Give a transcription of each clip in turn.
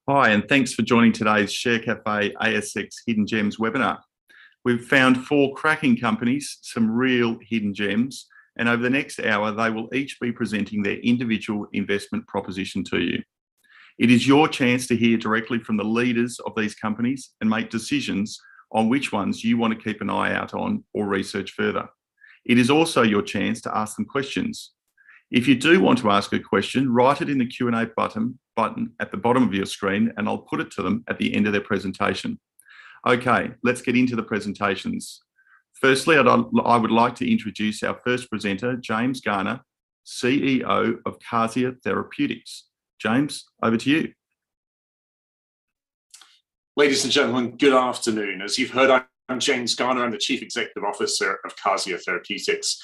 Hi, and thanks for joining today's Share Cafe ASX Hidden Gems webinar. We've found four cracking companies, some real hidden gems, and over the next hour, they will each be presenting their individual investment proposition to you. It is your chance to hear directly from the leaders of these companies and make decisions on which ones you want to keep an eye out on or research further. It is also your chance to ask them questions. If you do want to ask a question, write it in the Q&A button at the bottom of your screen, and I'll put it to them at the end of their presentation. Okay, let's get into the presentations. Firstly, I would like to introduce our first presenter, James Garner, CEO of Kazia Therapeutics. James, over to you. Ladies and gentlemen, good afternoon. As you've heard, I'm James Garner. I'm the Chief Executive Officer of Kazia Therapeutics.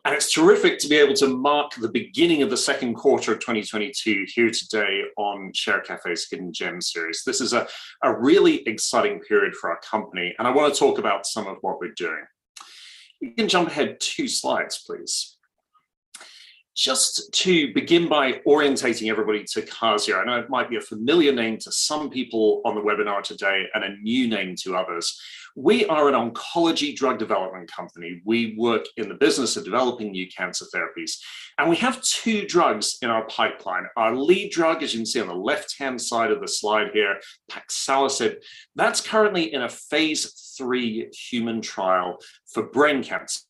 And it's terrific to be able to mark the beginning of the second quarter of 2022 here today on Share Cafe's Hidden Gems series. This is a really exciting period for our company, and I want to talk about some of what we're doing. You can jump ahead 2 slides, please. Just to begin by orientating everybody to Kazia, I know it might be a familiar name to some people on the webinar today and a new name to others. We are an oncology drug development company. We work in the business of developing new cancer therapies. And we have 2 drugs in our pipeline. Our lead drug, as you can see on the left-hand side of the slide here, paxilosib, that's currently in a phase 3 human trial for brain cancer,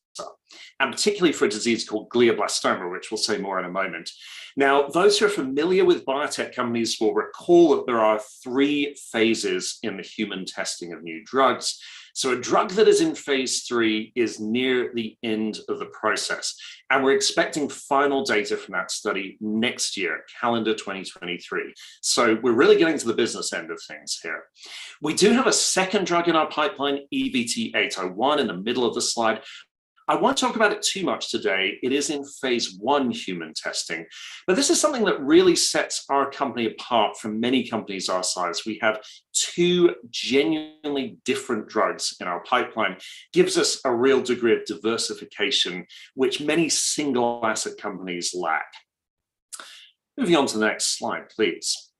and particularly for a disease called glioblastoma, which we'll say more in a moment. Now, those who are familiar with biotech companies will recall that there are 3 phases in the human testing of new drugs. So a drug that is in phase 3 is near the end of the process, and we're expecting final data from that study next year, calendar 2023. So we're really getting to the business end of things here. We do have a second drug in our pipeline, EBT-801, in the middle of the slide. I won't talk about it too much today. It is in phase 1 human testing, but this is something that really sets our company apart from many companies our size. We have 2 genuinely different drugs in our pipeline, gives us a real degree of diversification, which many single asset companies lack. Moving on to the next slide, please.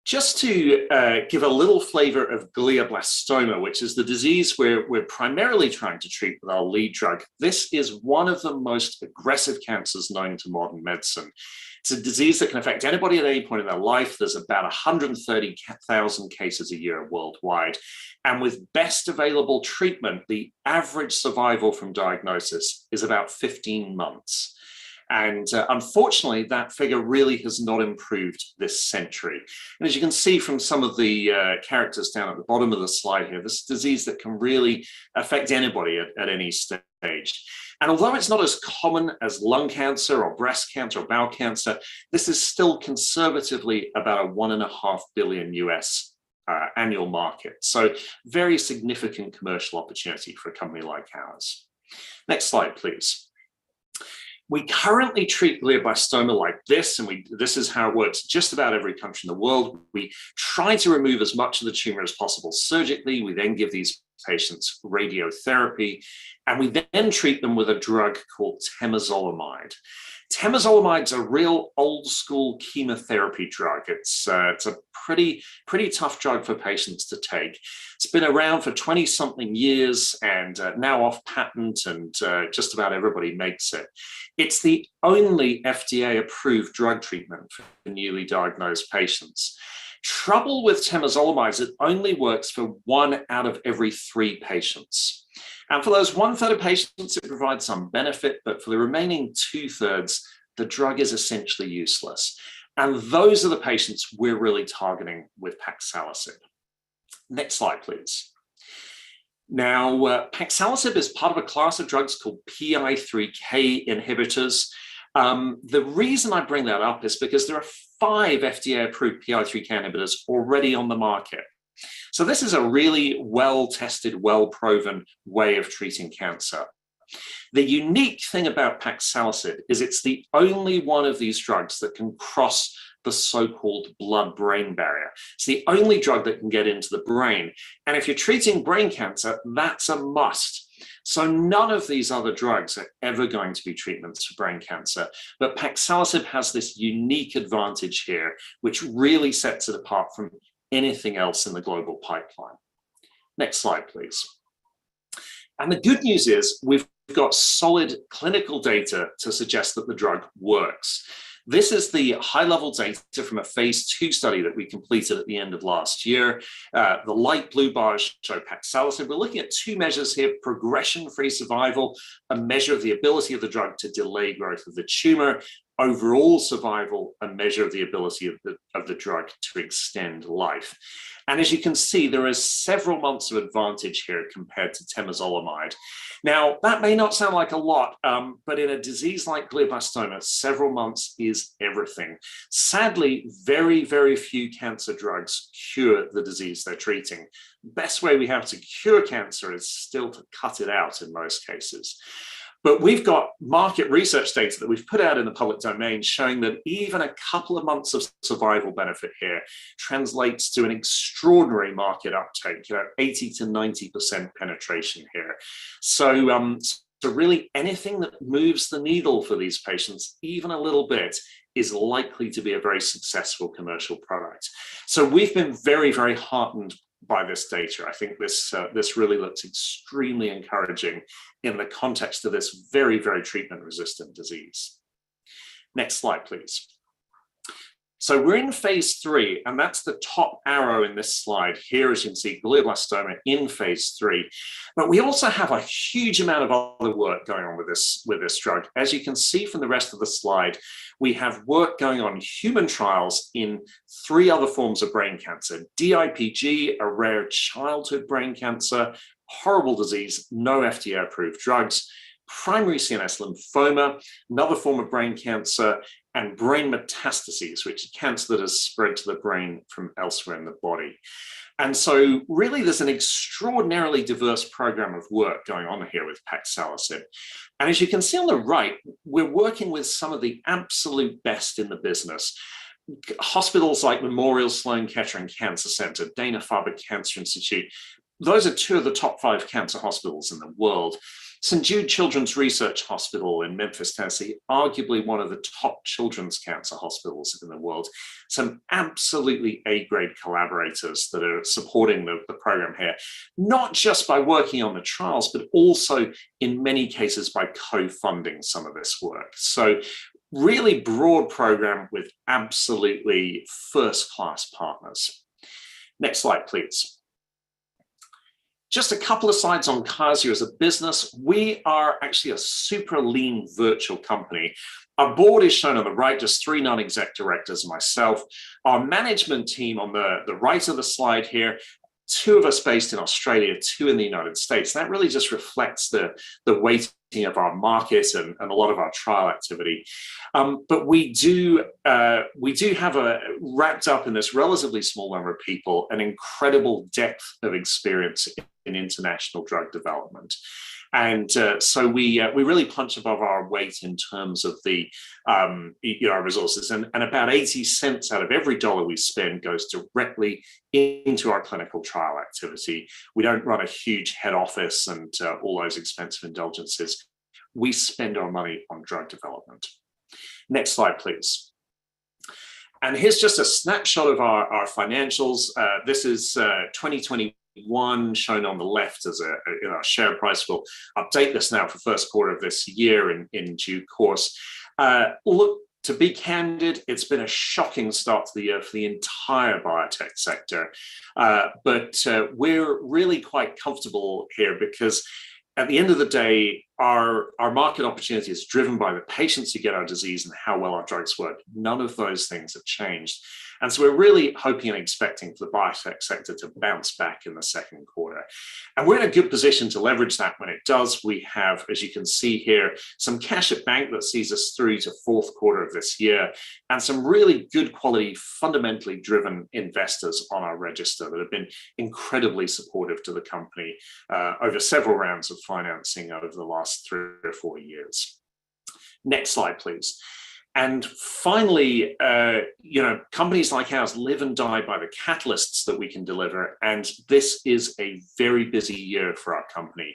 Just to give a little flavor of glioblastoma, which is the disease we're primarily trying to treat with our lead drug. This is one of the most aggressive cancers known to modern medicine. It's a disease that can affect anybody at any point in their life. There's about 130,000 cases a year worldwide. And with best available treatment, the average survival from diagnosis is about 15 months. And unfortunately, that figure really has not improved this century. And as you can see from some of the characters down at the bottom of the slide here, this is a disease that can really affect anybody at any stage. And although it's not as common as lung cancer or breast cancer or bowel cancer, this is still conservatively about a $1.5 billion US annual market. So very significant commercial opportunity for a company like ours. Next slide, please. We currently treat glioblastoma like this, and this is how it works just about every country in the world. We try to remove as much of the tumor as possible surgically. We then give these patients radiotherapy, and we then treat them with a drug called temozolomide. Temozolomide's a real old school chemotherapy drug. It's a pretty tough drug for patients to take. It's been around for 20-something years and now off patent, and just about everybody makes it. It's the only FDA-approved drug treatment for newly diagnosed patients. Trouble with temozolomide is it only works for 1 out of every 3 patients. And for those 1/3 of patients, it provides some benefit, but for the remaining 2/3, the drug is essentially useless. And those are the patients we're really targeting with paxilosib. Next slide, please. Now, paxilosib is part of a class of drugs called Pi3k Inhibitors. The reason I bring that up is because there are 5 FDA-approved Pi3k inhibitors already on the market. So this is a really well-tested, well-proven way of treating cancer. The unique thing about paxilosib is it's the only one of these drugs that can cross the so-called blood-brain barrier. It's the only drug that can get into the brain. And if you're treating brain cancer, that's a must. So none of these other drugs are ever going to be treatments for brain cancer, but paxilosib has this unique advantage here, which really sets it apart from anything else in the global pipeline. Next slide, please. And the good news is we've got solid clinical data to suggest that the drug works. This is the high-level data from a phase 2 study that we completed at the end of last year. The light blue bars show paxilosib. We're looking at 2 measures here: progression-free survival, a measure of the ability of the drug to delay growth of the tumor; overall survival, a measure of the ability of the drug to extend life. And as you can see, there is several months of advantage here compared to temozolomide. Now, that may not sound like a lot, but in a disease like glioblastoma, several months is everything. Sadly, very, very few cancer drugs cure the disease they're treating. The best way we have to cure cancer is still to cut it out in most cases. But we've got market research data that we've put out in the public domain showing that even a couple of months of survival benefit here translates to an extraordinary market uptake, 80 to 90% penetration here. So really anything that moves the needle for these patients, even a little bit, is likely to be a very successful commercial product. So we've been very, very heartened by this data. I think this really looks extremely encouraging in the context of this very, very treatment-resistant disease. Next slide, please. So we're in phase 3, and that's the top arrow in this slide. Here, as you can see, glioblastoma in phase 3. But we also have a huge amount of other work going on with this drug. As you can see from the rest of the slide, we have work going on human trials in 3 other forms of brain cancer: DIPG, a rare childhood brain cancer, horrible disease, no FDA-approved drugs; primary CNS lymphoma, another form of brain cancer; and brain metastases, which is cancer that has spread to the brain from elsewhere in the body. And so really there's an extraordinarily diverse program of work going on here with paxilosib. And as you can see on the right, we're working with some of the absolute best in the business. Hospitals like Memorial Sloan Kettering Cancer Center, Dana-Farber Cancer Institute, those are 2 of the top 5 cancer hospitals in the world. St. Jude Children's Research Hospital in Memphis, Tennessee, arguably one of the top children's cancer hospitals in the world. Some absolutely A-grade collaborators that are supporting the program here, not just by working on the trials, but also in many cases by co-funding some of this work. So really broad program with absolutely first-class partners. Next slide, please. Just a couple of slides on Kazia as a business. We are actually a super lean virtual company. Our board is shown on the right, just 3 non-exec directors and myself. Our management team on the right of the slide here, 2 of us based in Australia, 2 in the United States. That really just reflects the weighting of our market and a lot of our trial activity. But we do have wrapped up in this relatively small number of people, an incredible depth of experience in international drug development. And so we really punch above our weight in terms of our resources, and about 80 cents out of every dollar we spend goes directly into our clinical trial activity. We don't run a huge head office and all those expensive indulgences. We spend our money on drug development. Next slide, please. And here's just a snapshot of our financials. This is 2021 shown on the left as our share price. We'll update this now for first quarter of this year in due course. Look, to be candid, it's been a shocking start to the year for the entire biotech sector. But we're really quite comfortable here because at the end of the day, our market opportunity is driven by the patients who get our disease and how well our drugs work. None of those things have changed. And so we're really hoping and expecting for the biotech sector to bounce back in the second quarter. And we're in a good position to leverage that when it does. We have, as you can see here, some cash at bank that sees us through to fourth quarter of this year, and some really good quality, fundamentally driven investors on our register that have been incredibly supportive to the company over several rounds of financing over the last 3 or 4 years. Next slide, please. And finally, companies like ours live and die by the catalysts that we can deliver. And this is a very busy year for our company.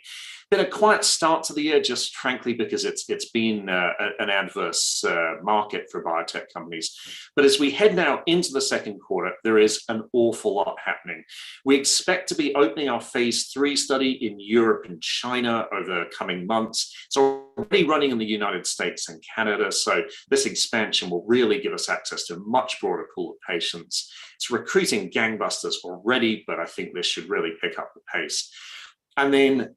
Been a quiet start to the year, just frankly, because it's been an adverse market for biotech companies. But as we head now into the second quarter, there is an awful lot happening. We expect to be opening our phase 3 study in Europe and China over the coming months. It's already running in the United States and Canada. So this expansion will really give us access to a much broader pool of patients. It's recruiting gangbusters already, but I think this should really pick up the pace. And then,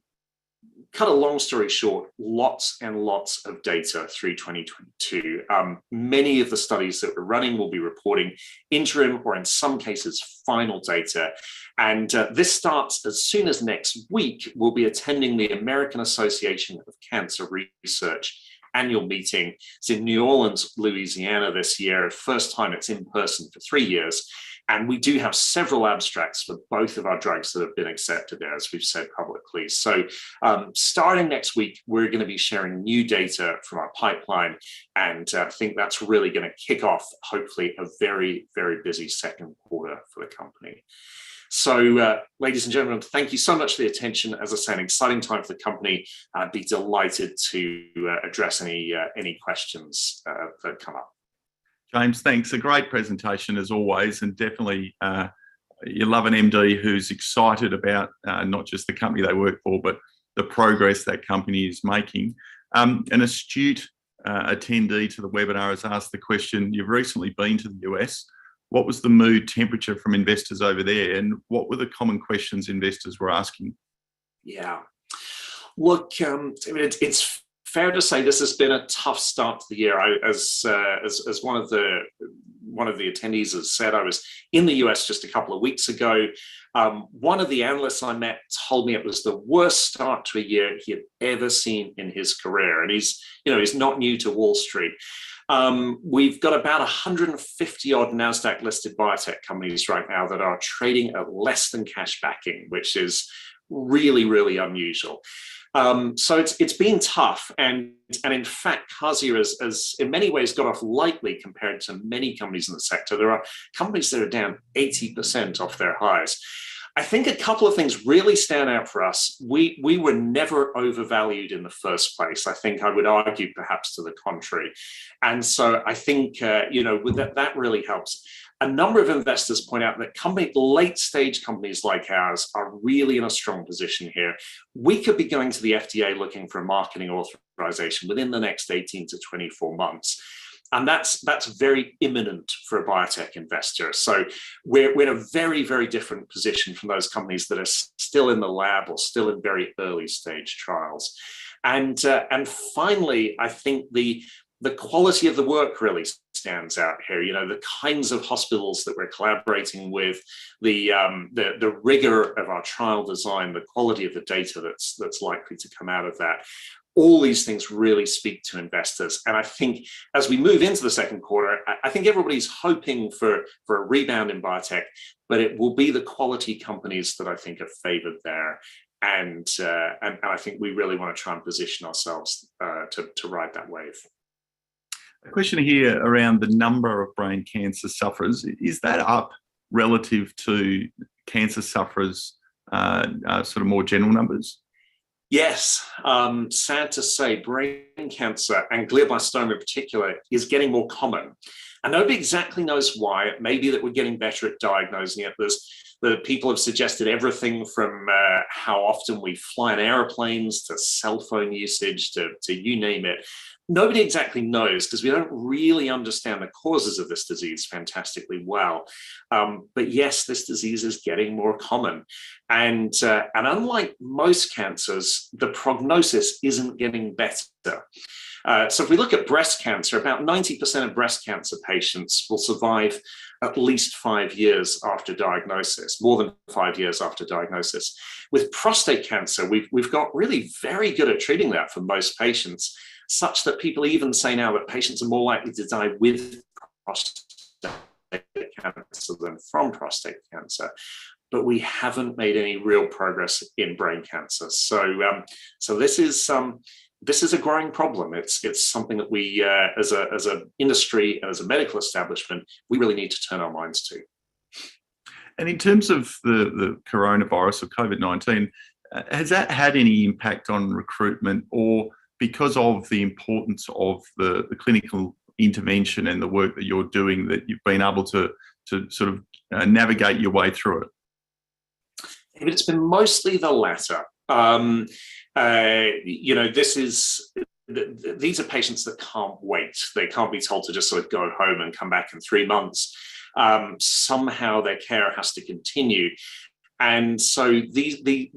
cut a long story short, lots and lots of data through 2022. Many of the studies that we're running will be reporting interim or in some cases final data. And this starts as soon as next week. We'll be attending the American Association of Cancer Research annual meeting. It's in New Orleans, Louisiana this year. First time it's in person for 3 years. And we do have several abstracts for both of our drugs that have been accepted there, as we've said publicly. So starting next week, we're going to be sharing new data from our pipeline. And I think that's really going to kick off, hopefully, a very, very busy second quarter for the company. So, ladies and gentlemen, thank you so much for the attention. As I say, an exciting time for the company. I'd be delighted to address any questions that come up. James, thanks. A great presentation as always, and definitely you love an MD who's excited about not just the company they work for, but the progress that company is making. An astute attendee to the webinar has asked the question, you've recently been to the US. What was the mood temperature from investors over there, and what were the common questions investors were asking? Yeah, look, it's fair to say this has been a tough start to the year. As one of the attendees has said, I was in the US just a couple of weeks ago. One of the analysts I met told me it was the worst start to a year he had ever seen in his career, and he's not new to Wall Street. We've got about 150 odd NASDAQ listed biotech companies right now that are trading at less than cash backing, which is really, really unusual. So it's been tough, and in fact, Kazia has in many ways got off lightly compared to many companies in the sector. There are companies that are down 80% off their highs. I think a couple of things really stand out for us. We were never overvalued in the first place. I think I would argue perhaps to the contrary. And so I think, that really helps. A number of investors point out that late stage companies like ours are really in a strong position here. We could be going to the FDA looking for a marketing authorization within the next 18 to 24 months. And that's very imminent for a biotech investor. So we're in a very, very different position from those companies that are still in the lab or still in very early stage trials. And finally, I think the quality of the work really stands out here. The kinds of hospitals that we're collaborating with, the rigor of our trial design, the quality of the data that's likely to come out of that. All these things really speak to investors. And I think as we move into the second quarter, I think everybody's hoping for a rebound in biotech, but it will be the quality companies that I think are favored there. And I think we really want to try and position ourselves to ride that wave. A question here around the number of brain cancer sufferers. Is that up relative to cancer sufferers, sort of more general numbers? Yes, sad to say, brain cancer and glioblastoma in particular is getting more common. And nobody exactly knows why. It may be that we're getting better at diagnosing it. The people have suggested everything from how often we fly in airplanes to cell phone usage to you name it. Nobody exactly knows because we don't really understand the causes of this disease fantastically well. But yes, this disease is getting more common. And unlike most cancers, the prognosis isn't getting better. So if we look at breast cancer, about 90% of breast cancer patients will survive at least 5 years after diagnosis, more than 5 years after diagnosis. With prostate cancer, we've got really very good at treating that for most patients, such that people even say now that patients are more likely to die with prostate cancer than from prostate cancer. But we haven't made any real progress in brain cancer. So this is this is a growing problem. It's something that we, as an industry and as a medical establishment, we really need to turn our minds to. And in terms of the coronavirus or COVID-19, has that had any impact on recruitment, or because of the importance of the clinical intervention and the work that you're doing, that you've been able to sort of navigate your way through it? It's been mostly the latter. These are patients that can't wait. They can't be told to just sort of go home and come back in 3 months. Somehow their care has to continue. And so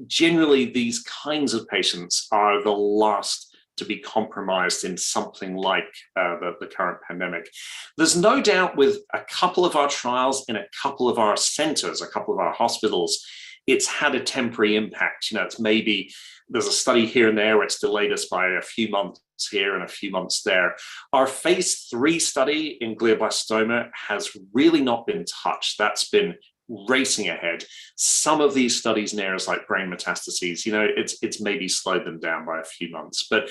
generally these kinds of patients are the last to be compromised in something like the current pandemic. There's no doubt with a couple of our trials in a couple of our centers, a couple of our hospitals, it's had a temporary impact. It's maybe there's a study here and there where it's delayed us by a few months here and a few months there. Our phase 3 study in glioblastoma has really not been touched. That's been racing ahead. Some of these studies in areas like brain metastases, it's maybe slowed them down by a few months, but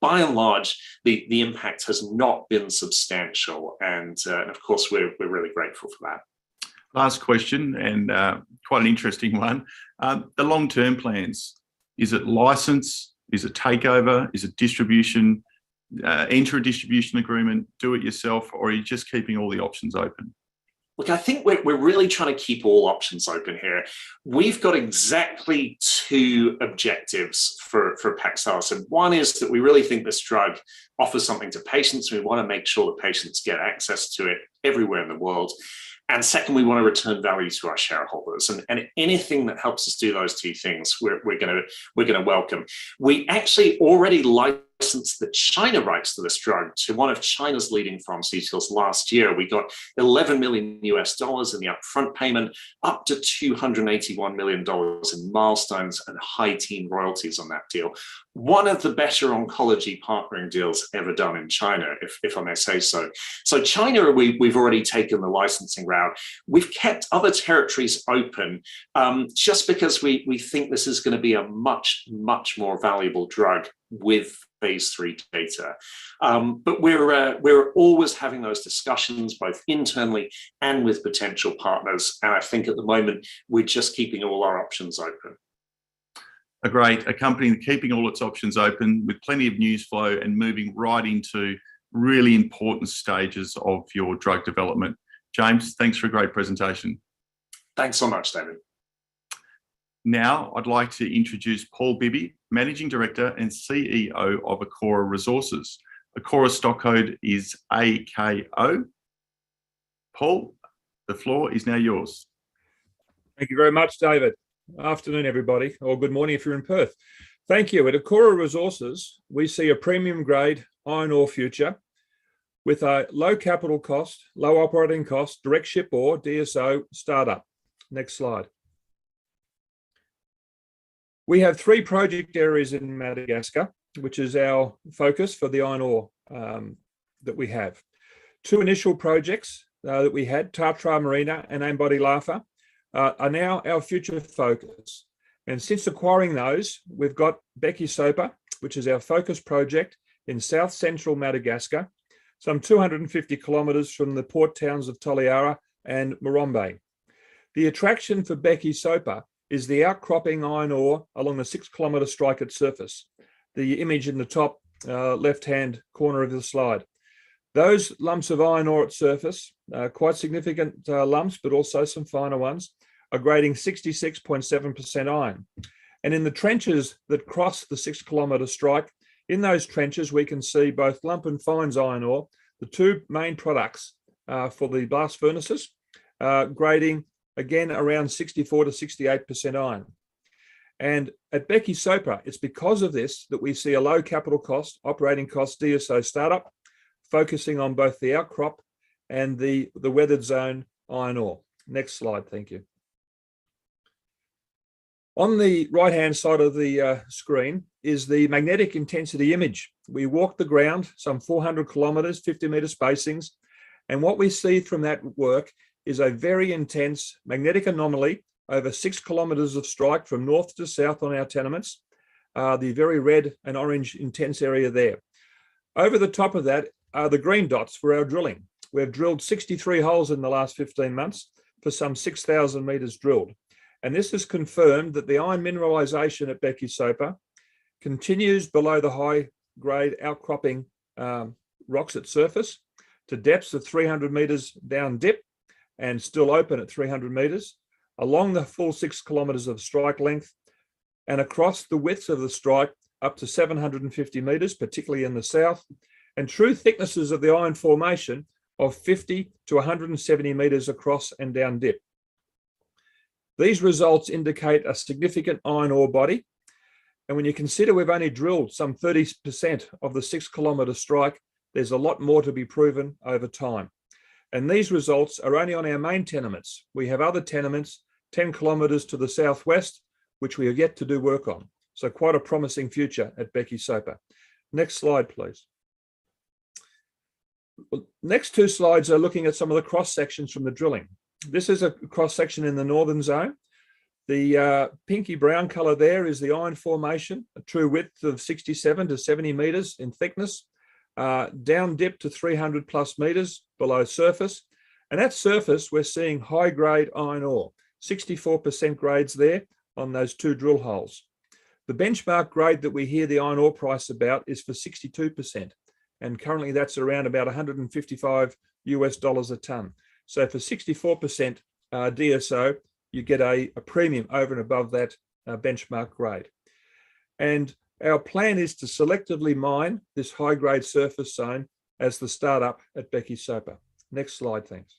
by and large, the impact has not been substantial. And of course, we're really grateful for that. Last question, and quite an interesting one. The long-term plans, is it license? Is it takeover? Is it distribution? Enter a distribution agreement, do it yourself, or are you just keeping all the options open? Look, I think we're really trying to keep all options open here. We've got exactly 2 objectives for Paxalis. And one is that we really think this drug offers something to patients. We want to make sure that patients get access to it everywhere in the world. And second, we want to return value to our shareholders. And anything that helps us do those 2 things, we're going to welcome. We actually already licensed the China rights to this drug to one of China's leading pharmaceuticals last year. We got $11 million in the upfront payment, up to $281 million in milestones and high teen royalties on that deal. One of the better oncology partnering deals ever done in China, if I may say so. So China, we've already taken the licensing route. We've kept other territories open just because we think this is going to be a much, much more valuable drug with phase 3 data. But we're always having those discussions, both internally and with potential partners. And I think at the moment, we're just keeping all our options open. A company keeping all its options open with plenty of news flow and moving right into really important stages of your drug development. James, thanks for a great presentation. Thanks so much, David. Now, I'd like to introduce Paul Bibby, Managing Director and CEO of Akora Resources. Akora stock code is AKO. Paul, the floor is now yours. Thank you very much, David. Afternoon, everybody, or good morning if you're in Perth. Thank you. At Akora Resources, we see a premium grade iron ore future with a low capital cost, low operating cost, direct ship ore, DSO startup. Next slide. We have 3 project areas in Madagascar, which is our focus for the iron ore that we have. 2 initial projects that we had, Tatra Marina and Ambody Lafa, are now our future focus. And since acquiring those, we've got Beki Sopa, which is our focus project in south central Madagascar, some 250 kilometres from the port towns of Toliara and Morombe. The attraction for Beki Sopa is the outcropping iron ore along the 6-kilometre strike at surface, the image in the top left-hand corner of the slide. Those lumps of iron ore at surface, quite significant lumps, but also some finer ones, are grading 66.7% iron. And in the trenches that cross the 6-kilometre strike, in those trenches, we can see both lump and fines iron ore, the 2 main products for the blast furnaces, grading again around 64 to 68% iron. And at Beki Sopa, it's because of this that we see a low capital cost, operating cost DSO startup, focusing on both the outcrop and the weathered zone iron ore. Next slide, thank you. On the right-hand side of the screen is the magnetic intensity image. We walked the ground, some 400 kilometres, 50-metre spacings, and what we see from that work is a very intense magnetic anomaly over 6 kilometres of strike from north to south on our tenements, are the very red and orange intense area there. Over the top of that are the green dots for our drilling. We've drilled 63 holes in the last 15 months for some 6,000 metres drilled. And this has confirmed that the iron mineralisation at Becky Soper continues below the high-grade outcropping rocks at surface to depths of 300 metres down dip and still open at 300 metres, along the full 6 kilometres of strike length and across the widths of the strike up to 750 metres, particularly in the south, and true thicknesses of the iron formation of 50 to 170 metres across and down dip. These results indicate a significant iron ore body, and when you consider we've only drilled some 30% of the 6 kilometre strike, there's a lot more to be proven over time. And these results are only on our main tenements. We have other tenements 10 kilometres to the southwest, which we have yet to do work on. So quite a promising future at Becky Soper. Next slide, please. Next two slides are looking at some of the cross sections from the drilling. This is a cross section in the northern zone. The pinky brown colour there is the iron formation, a true width of 67 to 70 metres in thickness, down dip to 300 plus metres below surface. And at surface, we're seeing high grade iron ore, 64% grades there on those two drill holes. The benchmark grade that we hear the iron ore price about is for 62%. And currently that's around about $155 a tonne. So for 64% DSO, you get a premium over and above that benchmark grade. And our plan is to selectively mine this high-grade surface zone as the startup at Becky Soper. Next slide, thanks.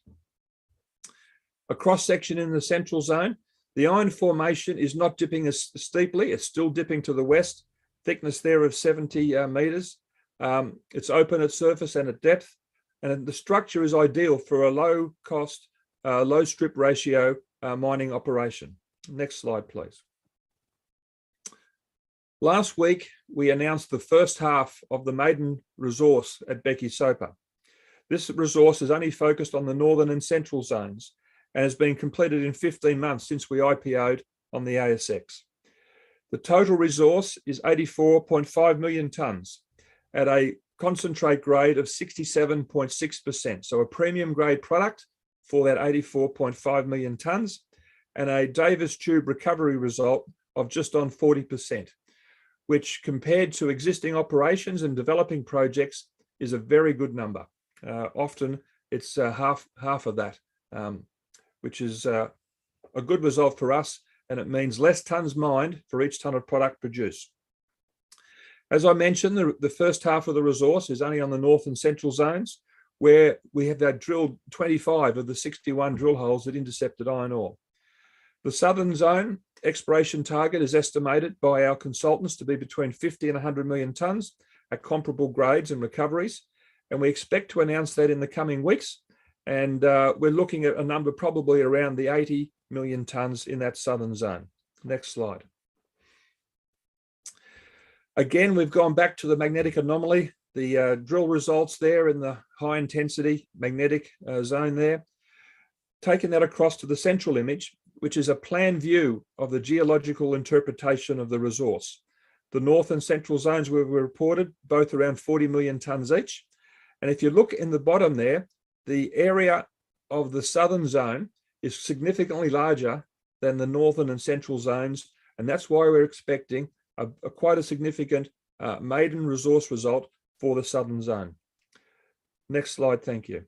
A cross-section in the central zone. The iron formation is not dipping as steeply. It's still dipping to the west. Thickness there of 70 metres. It's open at surface and at depth. And the structure is ideal for a low-cost, low-strip ratio mining operation. Next slide, please. Last week, we announced the first half of the maiden resource at Becky Soper. This resource is only focused on the northern and central zones and has been completed in 15 months since we IPO'd on the ASX. The total resource is 84.5 million tonnes at a concentrate grade of 67.6%. So a premium grade product for that 84.5 million tonnes and a Davis tube recovery result of just on 40%, which compared to existing operations and developing projects is a very good number. Often it's half of that, which is a good result for us, and it means less tonnes mined for each tonne of product produced. As I mentioned, the first half of the resource is only on the north and central zones, where we have drilled 25 of the 61 drill holes that intercepted iron ore. The southern zone exploration target is estimated by our consultants to be between 50 and 100 million tonnes at comparable grades and recoveries, and we expect to announce that in the coming weeks. And we're looking at a number probably around the 80 million tonnes in that southern zone. Next slide. Again, we've gone back to the magnetic anomaly, the drill results there in the high intensity magnetic zone there. Taking that across to the central image, which is a plan view of the geological interpretation of the resource. The north and central zones were reported, both around 40 million tonnes each. And if you look in the bottom there, the area of the southern zone is significantly larger than the northern and central zones. And that's why we're expecting quite a significant maiden resource result for the southern zone. Next slide, thank you.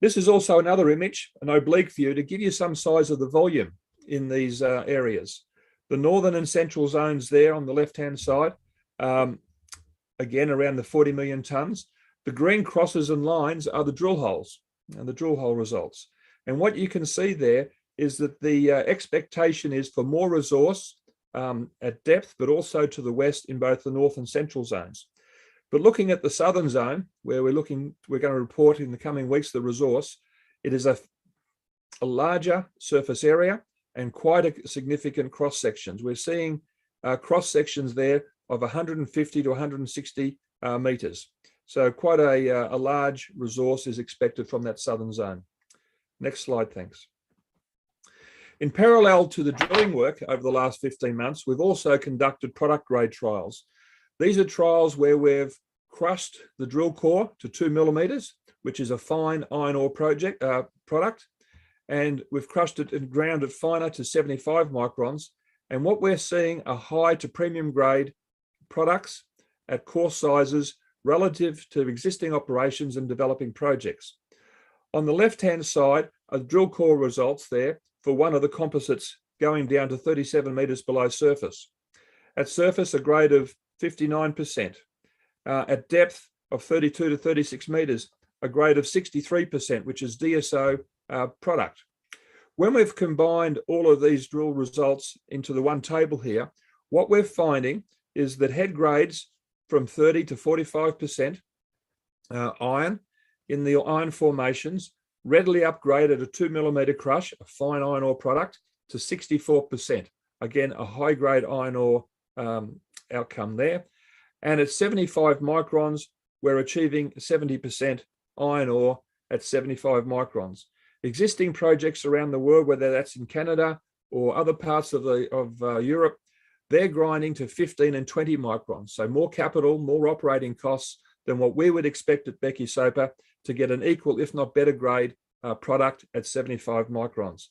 This is also another image, an oblique view, to give you some size of the volume in these areas. The northern and central zones there on the left-hand side, again, around the 40 million tonnes. The green crosses and lines are the drill holes and the drill hole results. And what you can see there is that the expectation is for more resource at depth, but also to the west in both the north and central zones. But looking at the southern zone, where we're going to report in the coming weeks the resource, it is a larger surface area and quite a significant cross sections. We're seeing cross sections there of 150 to 160 metres. So quite a large resource is expected from that southern zone. Next slide, thanks. In parallel to the drilling work over the last 15 months, we've also conducted product grade trials. These are trials where we've crushed the drill core to 2 millimeters, which is a fine iron ore product, and we've crushed it and ground it finer to 75 microns. And what we're seeing are high to premium grade products at coarse sizes relative to existing operations and developing projects. On the left-hand side are drill core results there for one of the composites going down to 37 meters below surface. At surface, a grade of 59%. At depth of 32 to 36 meters, a grade of 63%, which is DSO product. When we've combined all of these drill results into the one table here, what we're finding is that head grades from 30 to 45% iron in the iron formations readily upgraded a 2 millimeter crush, a fine iron ore product, to 64%. Again, a high grade iron ore outcome there. And at 75 microns, we're achieving 70% iron ore at 75 microns. Existing projects around the world, whether that's in Canada or other parts of Europe, they're grinding to 15 and 20 microns. So more capital, more operating costs than what we would expect at Becky Soper to get an equal, if not better grade product at 75 microns.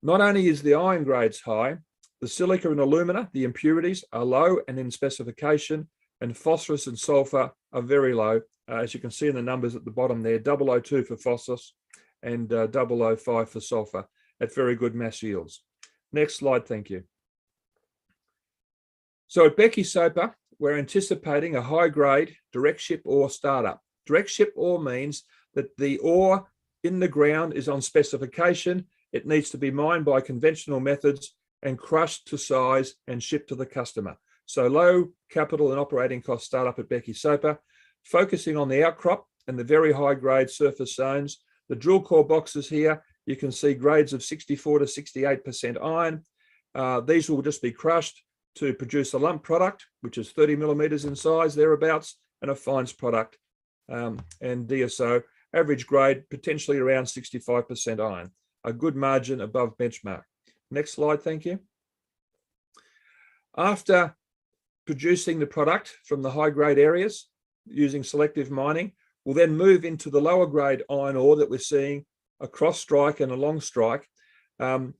Not only is the iron grades high, the silica and alumina, the impurities, are low and in specification, and phosphorus and sulfur are very low. As you can see in the numbers at the bottom there, 002 for phosphorus and 005 for sulfur at very good mass yields. Next slide, thank you. So at Becky Soper, we're anticipating a high grade direct ship ore startup. Direct ship ore means that the ore in the ground is on specification. It needs to be mined by conventional methods and crushed to size and shipped to the customer. So low capital and operating cost startup at Becky Soper, focusing on the outcrop and the very high grade surface zones. The drill core boxes here, you can see grades of 64 to 68% iron. These will just be crushed to produce a lump product, which is 30 millimeters in size, thereabouts, and a fines product and DSO, average grade potentially around 65% iron, a good margin above benchmark. Next slide, thank you. After producing the product from the high grade areas using selective mining, we'll then move into the lower grade iron ore that we're seeing a cross strike and a long strike. And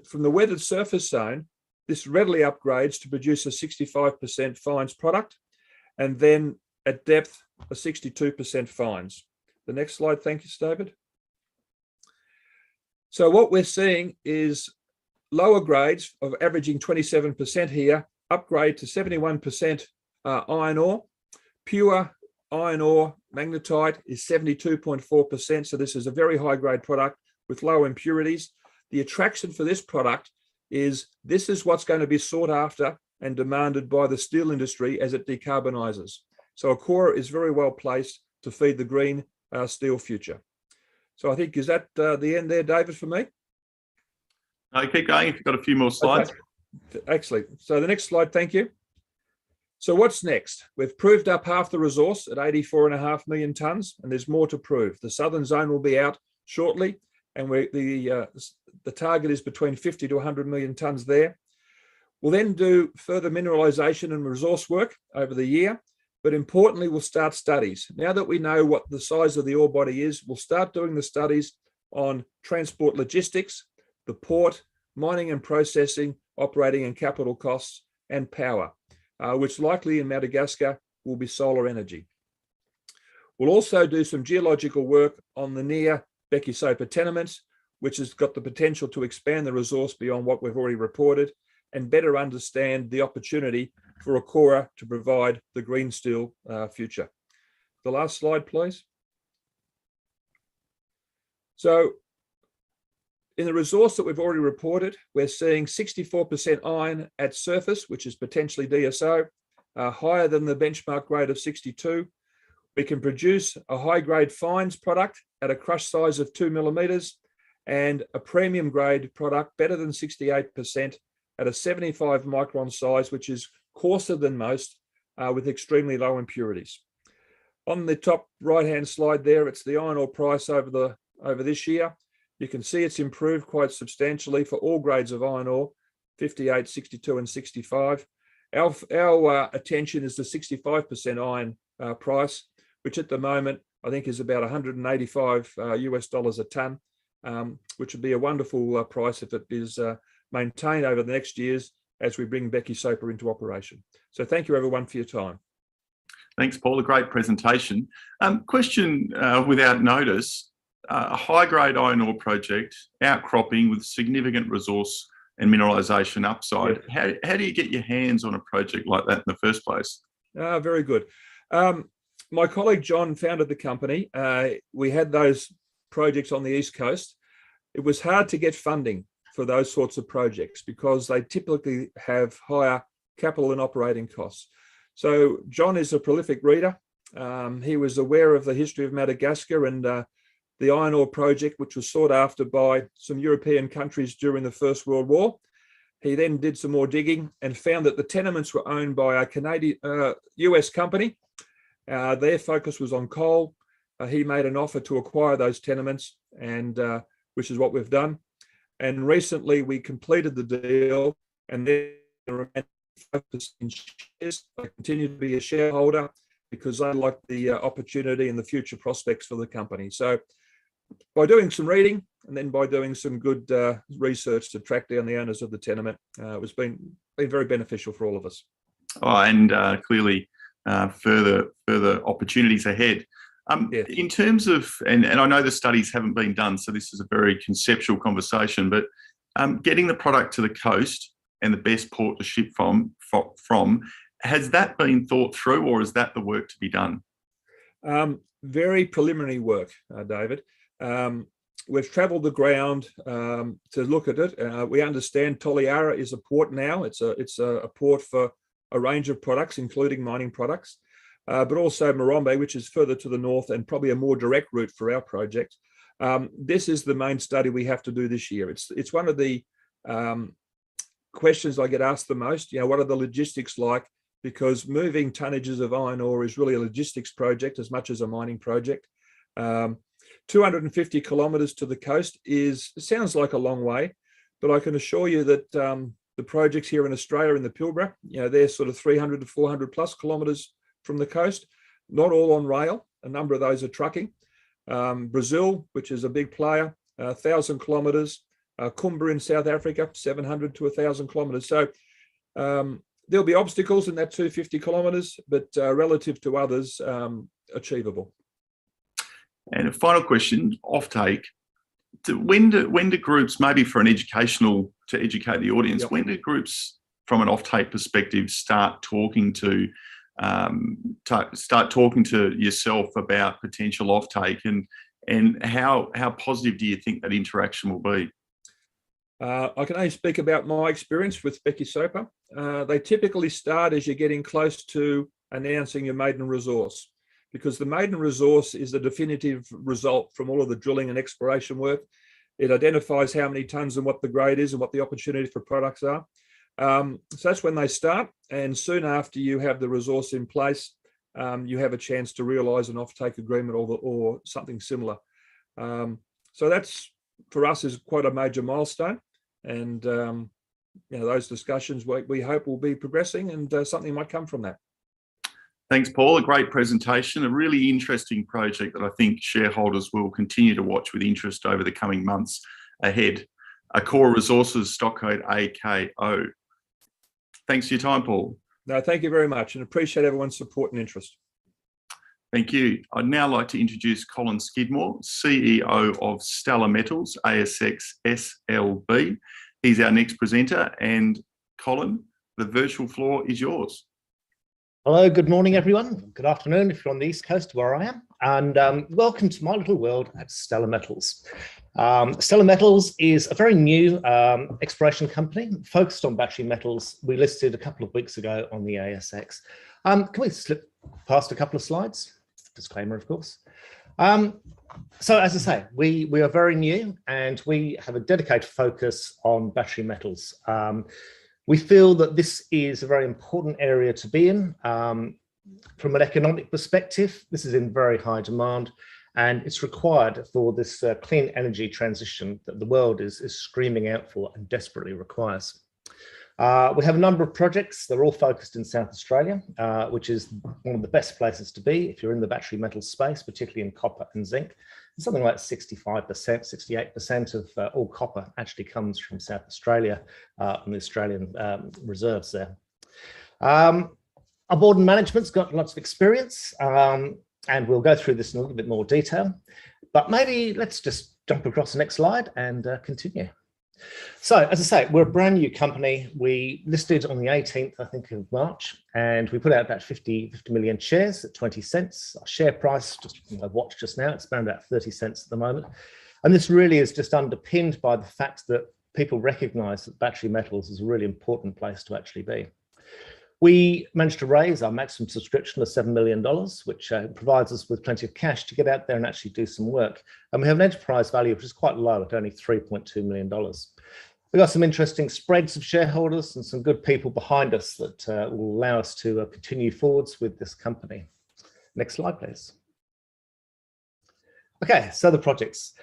from the weathered surface zone, this readily upgrades to produce a 65% fines product, and then at depth, a 62% fines. The next slide, thank you, David. So what we're seeing is lower grades of averaging 27% here, upgrade to 71% iron ore. Pure iron ore magnetite is 72.4%. So this is a very high grade product with low impurities. The attraction for this product is this is what's going to be sought after and demanded by the steel industry as it decarbonizes. So Akora is very well placed to feed the green steel future. So I think, is that the end there, David, for me? No, keep going if you've got a few more slides. Okay. Excellent. So the next slide, thank you. So what's next? We've proved up half the resource at 84.5 million tonnes, and there's more to prove. The southern zone will be out shortly, and the target is between 50 to 100 million tonnes there. We'll then do further mineralisation and resource work over the year, but importantly, we'll start studies. Now that we know what the size of the ore body is, we'll start doing the studies on transport logistics, the port, mining and processing, operating and capital costs, and power, which likely in Madagascar will be solar energy. We'll also do some geological work on the near Becky Soper tenements, which has got the potential to expand the resource beyond what we've already reported and better understand the opportunity for Akora to provide the green steel future. The last slide, please. So in the resource that we've already reported, we're seeing 64% iron at surface, which is potentially DSO, higher than the benchmark grade of 62. We can produce a high-grade fines product at a crush size of 2 millimeters and a premium grade product better than 68% at a 75 micron size, which is coarser than most with extremely low impurities. On the top right-hand slide there, it's the iron ore price over this year. You can see it's improved quite substantially for all grades of iron ore, 58, 62 and 65. Our attention is the 65% iron price, which at the moment I think is about 185 US dollars a tonne, which would be a wonderful price if it is maintained over the next years as we bring Becky Soper into operation. So thank you everyone for your time. Thanks, Paul. A great presentation. Question without notice, a high-grade iron ore project, outcropping with significant resource and mineralisation upside. Yeah. How do you get your hands on a project like that in the first place? Very good. My colleague John founded the company. We had those projects on the East Coast. It was hard to get funding for those sorts of projects because they typically have higher capital and operating costs. So John is a prolific reader. He was aware of the history of Madagascar and the iron ore project, which was sought after by some European countries during the First World War. He then did some more digging and found that the tenements were owned by a Canadian, US company. Their focus was on coal. He made an offer to acquire those tenements, and which is what we've done. And recently we completed the deal, and then focus in shares. I continue to be a shareholder because I like the opportunity and the future prospects for the company. So by doing some reading and then by doing some good research to track down the owners of the tenement, it's been very beneficial for all of us. Oh, and clearly further opportunities ahead. Yes. In terms of, and I know the studies haven't been done, so this is a very conceptual conversation, but getting the product to the coast and the best port to ship from, has that been thought through, or is that the work to be done? Very preliminary work, David. We've travelled the ground to look at it. We understand Toliara is a port now. It's a port for a range of products, including mining products, but also Morombe, which is further to the north and probably a more direct route for our project. This is the main study we have to do this year. It's one of the questions I get asked the most. What are the logistics like? Because moving tonnages of iron ore is really a logistics project as much as a mining project. 250 kilometres to the coast sounds like a long way, but I can assure you that the projects here in Australia in the Pilbara, they're sort of 300 to 400 plus kilometres from the coast, not all on rail. A number of those are trucking. Brazil, which is a big player, 1,000 kilometres. Kumba in South Africa, 700 to 1,000 kilometres. So there'll be obstacles in that 250 kilometres, but relative to others, achievable. And a final question, offtake. When do groups, maybe for to educate the audience, when do groups from an offtake perspective start talking to yourself about potential offtake, and how positive do you think that interaction will be? I can only speak about my experience with Becky Soper. They typically start as you're getting close to announcing your maiden resource, because the maiden resource is the definitive result from all of the drilling and exploration work. It identifies how many tonnes and what the grade is and what the opportunity for products are. So that's when they start, and soon after you have the resource in place, you have a chance to realise an offtake agreement or something similar. So that's, for us, is quite a major milestone. And those discussions we hope will be progressing, and something might come from that. Thanks, Paul. A great presentation, a really interesting project that I think shareholders will continue to watch with interest over the coming months ahead. Akora Resources, stock code AKO. Thanks for your time, Paul. No, thank you very much, and appreciate everyone's support and interest. Thank you. I'd now like to introduce Colin Skidmore, CEO of Stelar Metals, ASX SLB. He's our next presenter. And Colin, the virtual floor is yours. Hello, good morning, everyone. Good afternoon if you're on the East Coast, where I am. And welcome to my little world at Stelar Metals. Stelar Metals is a very new exploration company focused on battery metals. We listed a couple of weeks ago on the ASX. Can we slip past a couple of slides? Disclaimer, of course. So as I say, we are very new, and we have a dedicated focus on battery metals. We feel that this is a very important area to be in. From an economic perspective, this is in very high demand, And it's required for this clean energy transition that the world is screaming out for and desperately requires. We have a number of projects. They're all focused in South Australia, which is one of the best places to be if you're in the battery metal space, particularly in copper and zinc. Something like 65%, 68% of all copper actually comes from South Australia and the Australian reserves there. Our board and management's got lots of experience, and we'll go through this in a little bit more detail. But maybe let's just jump across the next slide and continue. So, as I say, we're a brand new company. We listed on the 18th, I think, of March, and we put out about 50 million shares at 20 cents. Our share price, I've watched just now, it's around about 30 cents at the moment. And this really is just underpinned by the fact that people recognize that battery metals is a really important place to actually be. We managed to raise our maximum subscription of $7 million, which provides us with plenty of cash to get out there and actually do some work. And we have an enterprise value, which is quite low at only $3.2 million. We've got some interesting spreads of shareholders and some good people behind us that will allow us to continue forwards with this company. Next slide, please. Okay, so the projects.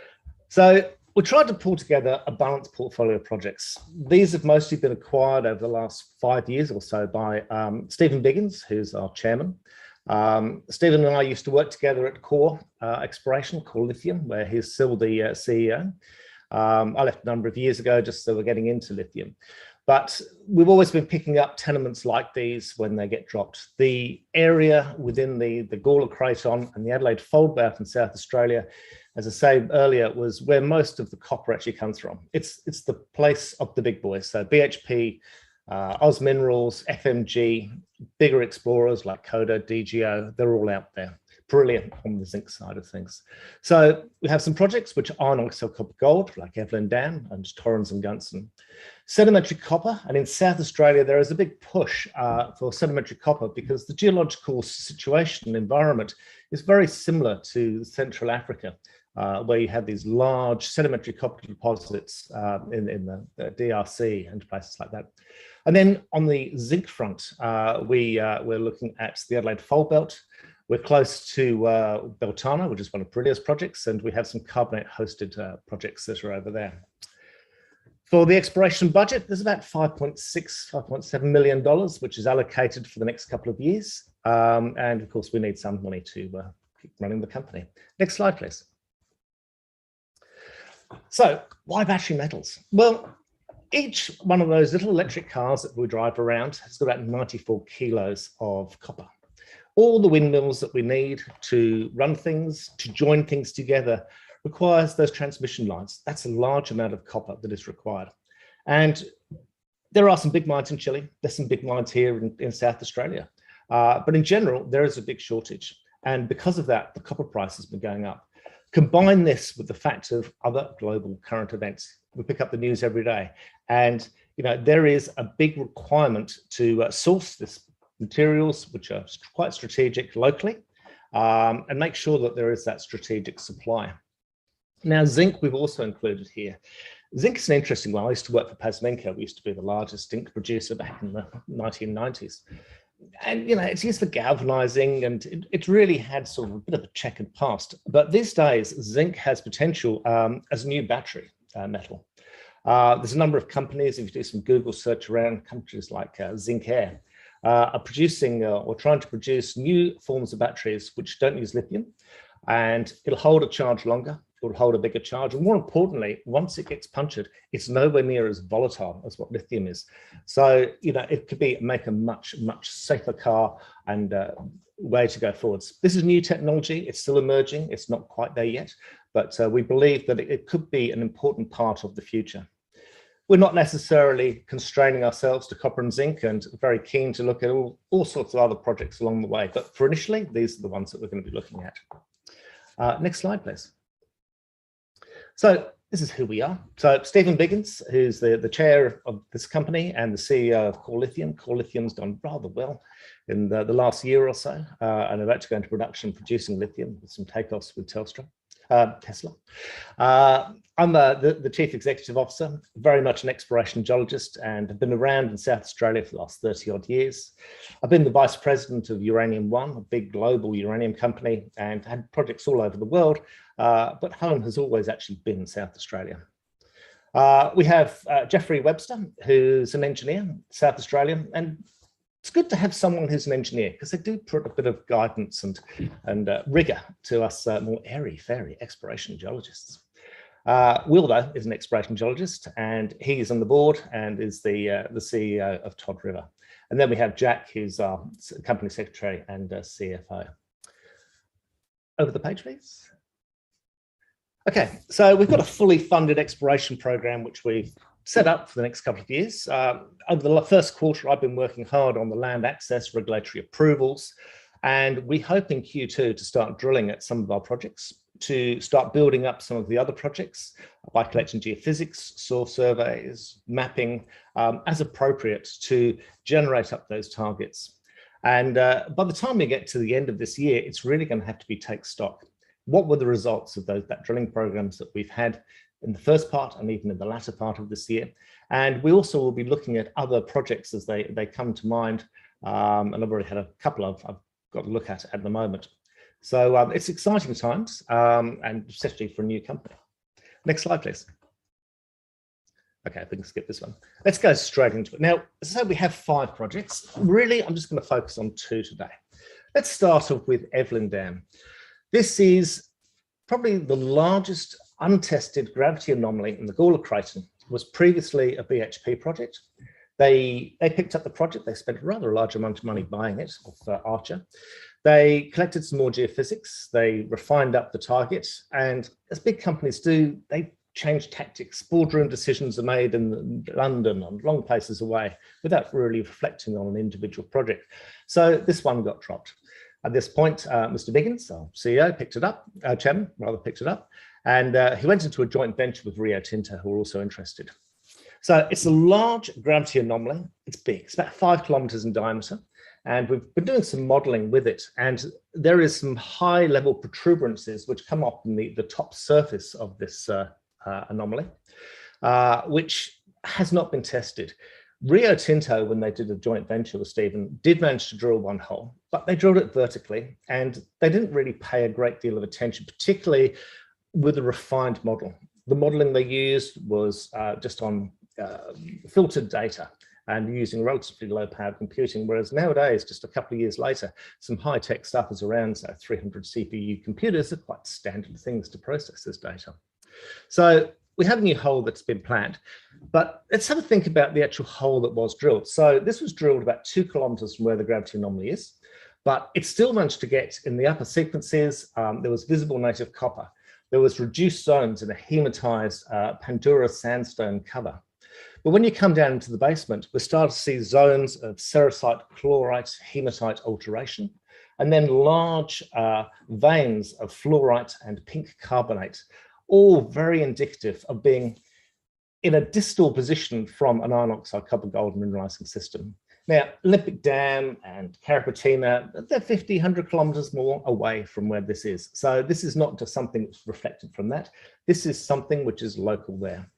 So we tried to pull together a balanced portfolio of projects. These have mostly been acquired over the last 5 years or so by Stephen Biggins, who's our chairman. Stephen and I used to work together at Core Exploration, Core Lithium, where he's still the CEO. I left a number of years ago just so we're getting into lithium. But we've always been picking up tenements like these when they get dropped. The area within the Gawler Craton and the Adelaide Fold Belt in South Australia, as I said earlier, was where most of the copper actually comes from. It's the place of the big boys. So BHP, Oz Minerals, FMG, bigger explorers like Coda, DGO, they're all out there. Brilliant on the zinc side of things. So we have some projects which are iron oxide copper gold, like Evelyn Dam and Torrens and Gunson. Sedimentary copper, and in South Australia, there is a big push for sedimentary copper because the geological situation and environment is very similar to Central Africa, where you have these large sedimentary copper deposits in the DRC and places like that. And then on the zinc front, we're looking at the Adelaide Fold Belt. We're close to Beltana, which is one of Brillia's projects, and we have some carbonate-hosted projects that are over there. For the exploration budget, there's about $5.7 million, which is allocated for the next couple of years. And of course, we need some money to keep running the company. Next slide, please. So why battery metals? Well, each one of those little electric cars that we drive around has got about 94 kilos of copper. All the windmills that we need to run things, to join things together, requires those transmission lines. That's a large amount of copper that is required. And there are some big mines in Chile. There's some big mines here in South Australia. But in general, there is a big shortage. And because of that, the copper price has been going up. Combine this with the fact of other global current events. We pick up the news every day. And there is a big requirement to source this materials which are quite strategic locally, and make sure that there is that strategic supply. Now, zinc we've also included here. Zinc is an interesting one. I used to work for Pasmenco. We used to be the largest zinc producer back in the 1990s. And, it's used for galvanizing, and it really had sort of a bit of a checkered past. But these days, zinc has potential as a new battery metal. There's a number of companies, if you do some Google search around, countries like Zinc Air, are producing or trying to produce new forms of batteries which don't use lithium, and it'll hold a charge longer, it'll hold a bigger charge, and more importantly, once it gets punctured, it's nowhere near as volatile as what lithium is. So, it could make a much safer car and way to go forwards. This is new technology, it's still emerging, it's not quite there yet, but we believe that it could be an important part of the future. We're not necessarily constraining ourselves to copper and zinc, and very keen to look at all sorts of other projects along the way. But for initially, these are the ones that we're going to be looking at. Next slide, please. So this is who we are. So Stephen Biggins, who's the chair of this company and the CEO of Core Lithium. Core Lithium's done rather well in the last year or so, and are about to go into production producing lithium with some takeoffs with Telstra. Tesla. I'm the Chief Executive Officer, very much an exploration geologist, and have been around in South Australia for the last 30 odd years. I've been the Vice President of Uranium One, a big global uranium company, and had projects all over the world, but home has always actually been South Australia. We have Jeffrey Webster, who's an engineer, South Australian, and it's good to have someone who's an engineer because they do put a bit of guidance and rigor to us more airy-fairy exploration geologists. Will, though, is an exploration geologist, and he's on the board and is the CEO of Todd River. And then we have Jack, who's our company secretary and CFO. Over the page, please. Okay, so we've got a fully funded exploration program which we've set up for the next couple of years. Over the first quarter, I've been working hard on the land access, regulatory approvals, and we hope in Q2 to start drilling at some of our projects, to start building up some of the other projects by collecting geophysics, soil surveys, mapping, as appropriate to generate up those targets. And by the time we get to the end of this year, it's really going to have to be take stock. What were the results of that drilling programs that we've had in the first part and even in the latter part of this year? And we also will be looking at other projects as they come to mind. And I've already had a couple I've got to look at the moment. So it's exciting times, and especially for a new company. Next slide, please. Okay, we can skip this one. Let's go straight into it. Now, so we have 5 projects. Really, I'm just going to focus on 2 today. Let's start off with Evelyn Dam. This is probably the largest untested gravity anomaly in the Gawler Craton. It was previously a BHP project. They picked up the project. They spent a rather large amount of money buying it off Archer. They collected some more geophysics. They refined up the target. And as big companies do, they change tactics. Boardroom decisions are made in London and long places away without really reflecting on an individual project. So this one got dropped. At this point, Mr. Biggins, our CEO, picked it up, chairman, rather picked it up. And he went into a joint venture with Rio Tinto, who were also interested. So it's a large gravity anomaly. It's big. It's about 5 kilometers in diameter. And we've been doing some modeling with it. And there is some high level protuberances which come up in the top surface of this anomaly, which has not been tested. Rio Tinto, when they did a joint venture with Stephen, did manage to drill one hole, but they drilled it vertically and they didn't really pay a great deal of attention, particularly with the refined model. The modeling they used was just on filtered data and using relatively low power computing, whereas nowadays, just a couple of years later, some high-tech stuff is around, so 300 CPU computers are quite standard things to process this data. So we have a new hole that's been planned, but let's have a think about the actual hole that was drilled. So this was drilled about 2 kilometers from where the gravity anomaly is, but it still managed to get in the upper sequences. There was visible native copper. There was reduced zones in a hematized Pandura sandstone cover. But when you come down into the basement, we start to see zones of sericite, chlorite, hematite alteration, and then large veins of fluorite and pink carbonate, all very indicative of being in a distal position from an iron oxide copper gold mineralizing system. Now, Olympic Dam and Carrapateena, they're 50, 100 kilometers more away from where this is. So this is not just something that's reflected from that. This is something which is local there.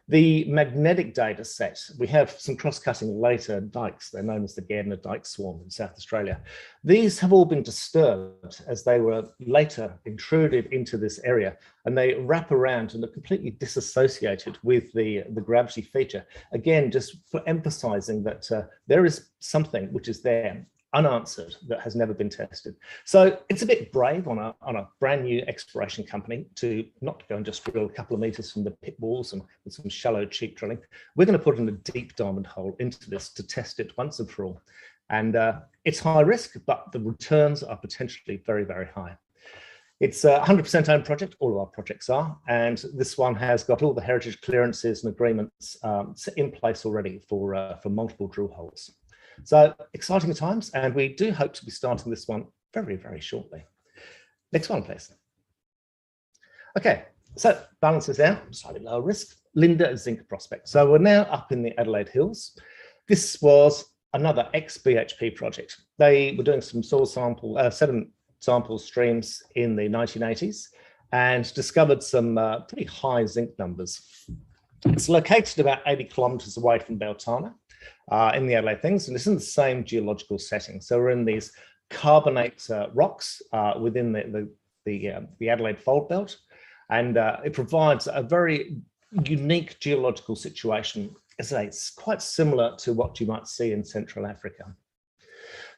The magnetic data set, we have some cross-cutting later dikes. They're known as the Garner dike swarm in South Australia. These have all been disturbed as they were later intruded into this area, and they wrap around and are completely disassociated with the gravity feature. Again, just for emphasizing that there is something which is there unanswered that has never been tested. So it's a bit brave on a brand new exploration company to not go and just drill a couple of meters from the pit walls and with some shallow cheap drilling. We're going to put in a deep diamond hole into this to test it once and for all. And it's high risk, but the returns are potentially very, very high. It's a 100% owned project. All of our projects are. And this one has got all the heritage clearances and agreements in place already for multiple drill holes. So exciting times, and we do hope to be starting this one very, very shortly. Next one, please. Okay, so balances out, slightly lower risk, Linda Zinc prospect. So we're now up in the Adelaide Hills. This was another ex-BHP project. They were doing some soil sample, sediment sample streams in the 1980s, and discovered some pretty high zinc numbers. It's located about 80 kilometers away from Beltane in the Adelaide Hills, and it's in the same geological setting. So we're in these carbonate rocks within the Adelaide Fold Belt, and it provides a very unique geological situation. As I say, it's quite similar to what you might see in Central Africa.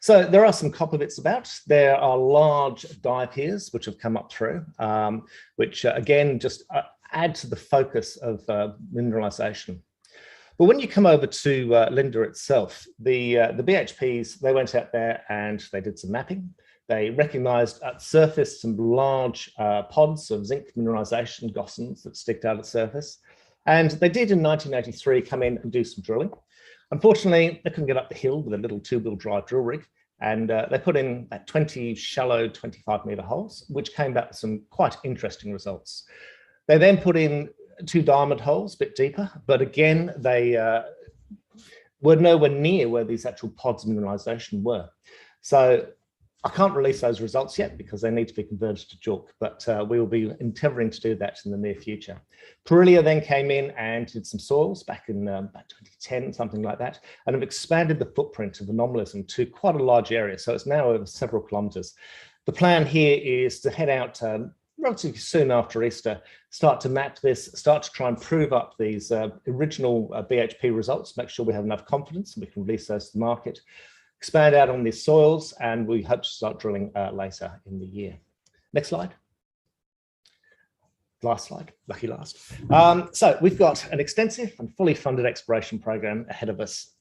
So there are some copper bits about. There are large diapirs which have come up through, which again just add to the focus of mineralization. But when you come over to Linda itself, the BHPs, they went out there and they did some mapping. They recognized at surface some large pods of zinc mineralization, gossans that sticked out at surface. And they did in 1983 come in and do some drilling. Unfortunately, they couldn't get up the hill with a little two-wheel drive drill rig. And they put in 20 shallow 25-meter holes, which came back with some quite interesting results. They then put in 2 diamond holes, a bit deeper, but again, they were nowhere near where these actual pods of mineralization were. So I can't release those results yet because they need to be converted to JORC, but we will be endeavoring to do that in the near future. Perilia then came in and did some soils back in about 2010, something like that, and have expanded the footprint of anomalism to quite a large area. So it's now over several kilometers. The plan here is to head out relatively soon after Easter, start to map this, start to try and prove up these original BHP results, make sure we have enough confidence and we can release those to the market, expand out on these soils, and we hope to start drilling later in the year. Next slide. Last slide, lucky last. So we've got an extensive and fully funded exploration program ahead of us.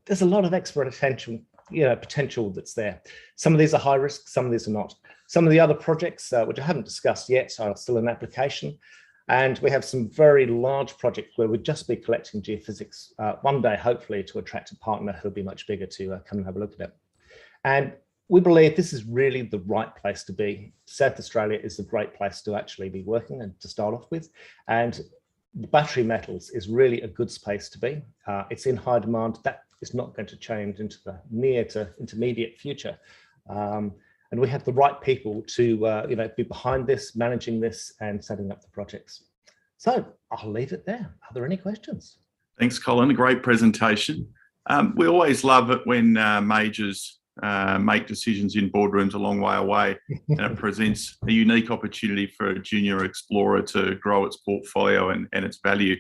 There's a lot of exploration potential that's there. Some of these are high risk, some of these are not. Some of the other projects, which I haven't discussed yet, are still in application. And we have some very large projects where we'd just be collecting geophysics one day, hopefully, to attract a partner who'll be much bigger to come and have a look at it. And we believe this is really the right place to be. South Australia is a great place to actually be working and to start off with. And battery metals is really a good space to be. It's in high demand. That is not going to change into the near to intermediate future. And we have the right people to be behind this, managing this, and setting up the projects. So I'll leave it there. Are there any questions? Thanks, Colin. A great presentation. We always love it when majors make decisions in boardrooms a long way away, and it presents a unique opportunity for a junior explorer to grow its portfolio and its value.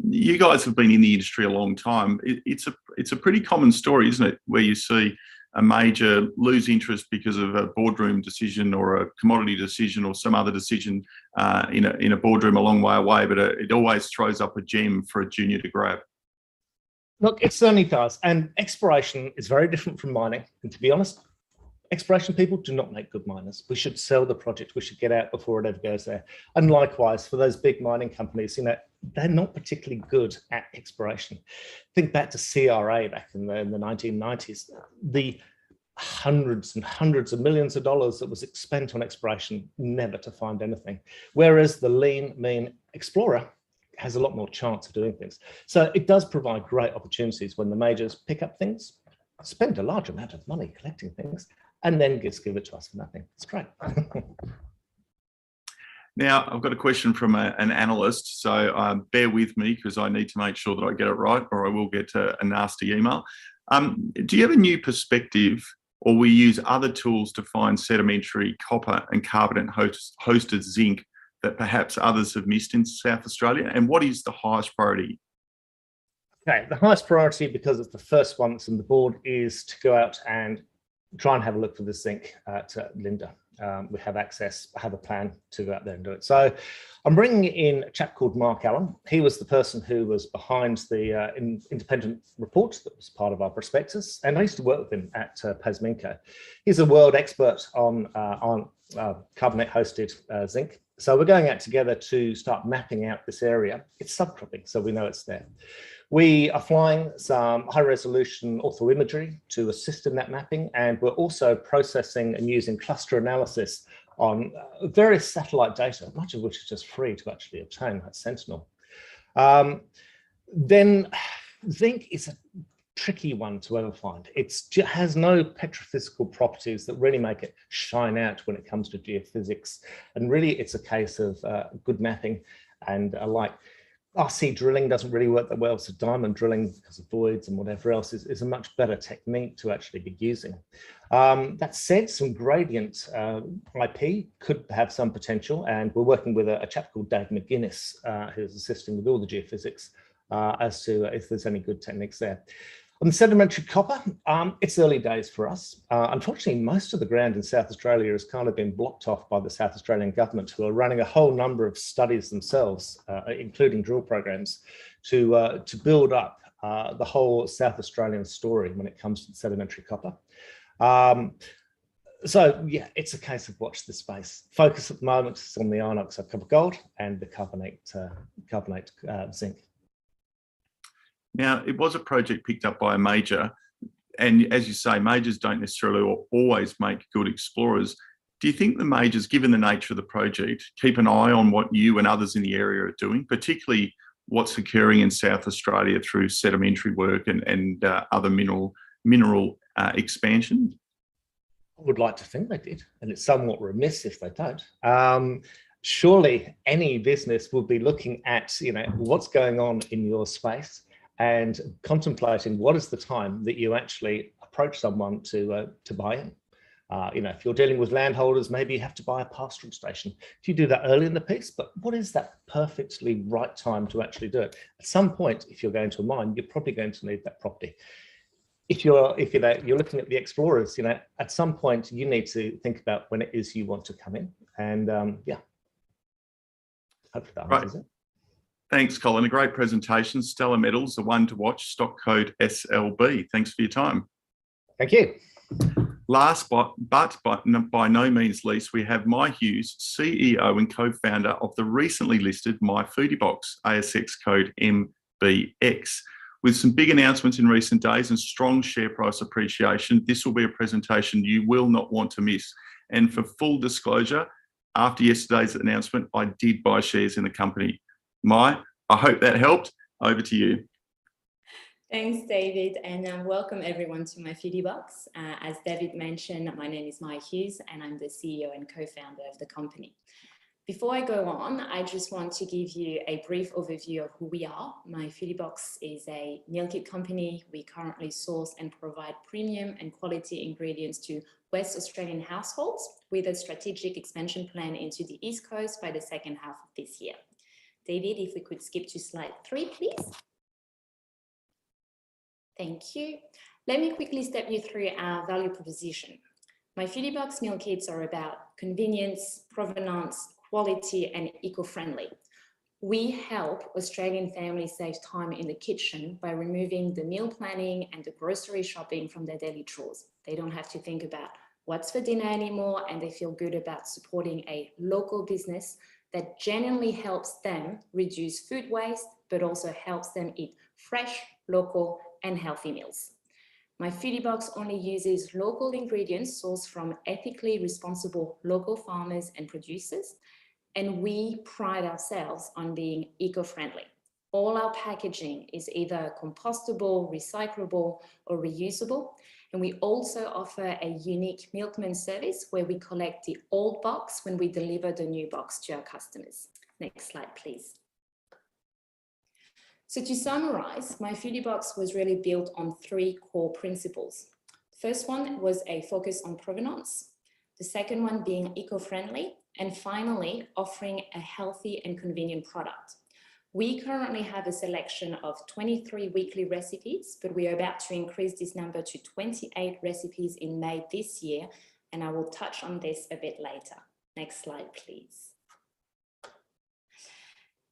You guys have been in the industry a long time. It's a pretty common story, isn't it, where you see a major lose interest because of a boardroom decision or a commodity decision or some other decision in a boardroom a long way away, but it always throws up a gem for a junior to grab. Look, it certainly does. And exploration is very different from mining. And to be honest, exploration people do not make good miners. We should sell the project. We should get out before it ever goes there. And likewise, for those big mining companies, they're not particularly good at exploration. Think back to CRA back in the 1990s. The hundreds and hundreds of millions of dollars that was spent on exploration, never to find anything. Whereas the lean, mean explorer has a lot more chance of doing things. So it does provide great opportunities when the majors pick up things, spend a large amount of money collecting things, and then just give it to us for nothing. It's great. Now, I've got a question from an analyst, so bear with me because I need to make sure that I get it right or I will get a nasty email. Do you have a new perspective, or we use other tools to find sedimentary copper and carbonate-hosted zinc that perhaps others have missed in South Australia? And what is the highest priority? Okay, the highest priority, because it's the first one that's on the board, is to go out and try and have a look for the zinc at Linda. We have access, I have a plan to go out there and do it. So I'm bringing in a chap called Mark Allen. He was the person who was behind the independent report that was part of our prospectus. And I used to work with him at Pi3k. He's a world expert on carbonate-hosted zinc. So we're going out together to start mapping out this area. It's subcropping, so we know it's there. We are flying some high-resolution orthoimagery to assist in that mapping, and we're also processing and using cluster analysis on various satellite data, much of which is just free to actually obtain at Sentinel. Then zinc is a tricky one to ever find. It has no petrophysical properties that really make it shine out when it comes to geophysics. And really, it's a case of good mapping and like RC drilling doesn't really work that well. So diamond drilling, because of voids and whatever else, is a much better technique to actually be using. That said, some gradient IP could have some potential, and we're working with a chap called Dave McGuinness, who's assisting with all the geophysics as to if there's any good techniques there. On the sedimentary copper, it's early days for us. Unfortunately, most of the ground in South Australia has kind of been blocked off by the South Australian government, who are running a whole number of studies themselves, including drill programs, to build up the whole South Australian story when it comes to sedimentary copper. So yeah, it's a case of watch this space. Focus at the moment is on the iron oxide copper gold and the carbonate zinc. Now, it was a project picked up by a major, and as you say, majors don't necessarily always make good explorers. Do you think the majors, given the nature of the project, keep an eye on what you and others in the area are doing, particularly what's occurring in South Australia through sedimentary work and other mineral expansion? I would like to think they did, and it's somewhat remiss if they don't. Surely any business will be looking at, what's going on in your space and contemplating what is the time that you actually approach someone to buy in. If you're dealing with landholders, maybe you have to buy a pastoral station. If you do that early in the piece, but what is that perfectly right time to actually do it? At some point, if you're going to a mine, you're probably going to need that property. If you're looking at the explorers, at some point you need to think about when it is you want to come in, and hopefully that answers it. Thanks, Colin. A great presentation. Stelar Metals, the one to watch, stock code SLB. Thanks for your time. Thank you. Last but by no means least, we have Mai Hughes, CEO and co-founder of the recently listed Foodie Box, ASX code MBX. With some big announcements in recent days and strong share price appreciation, this will be a presentation you will not want to miss. And for full disclosure, after yesterday's announcement, I did buy shares in the company. Mai, I hope that helped. Over to you. Thanks, David, and welcome everyone to my Foodie Box. As David mentioned, my name is Mai Hughes, and I'm the CEO and co-founder of the company. Before I go on, I just want to give you a brief overview of who we are. My Foodie Box is a meal kit company. We currently source and provide premium and quality ingredients to West Australian households with a strategic expansion plan into the East Coast by the second half of this year. David, if we could skip to slide 3, please. Thank you. Let me quickly step you through our value proposition. My Foodie Box meal kits are about convenience, provenance, quality, and eco-friendly. We help Australian families save time in the kitchen by removing the meal planning and the grocery shopping from their daily chores. They don't have to think about what's for dinner anymore, and they feel good about supporting a local business that genuinely helps them reduce food waste, but also helps them eat fresh, local, and healthy meals. My Foodie Box only uses local ingredients sourced from ethically responsible local farmers and producers, and we pride ourselves on being eco-friendly. All our packaging is either compostable, recyclable, or reusable. And we also offer a unique milkman service where we collect the old box when we deliver the new box to our customers. Next slide, please. So to summarize, my Foodie Box was really built on 3 core principles. The first one was a focus on provenance. The second one being eco-friendly. And finally, offering a healthy and convenient product. We currently have a selection of 23 weekly recipes, but we are about to increase this number to 28 recipes in May this year, and I will touch on this a bit later. Next slide, please.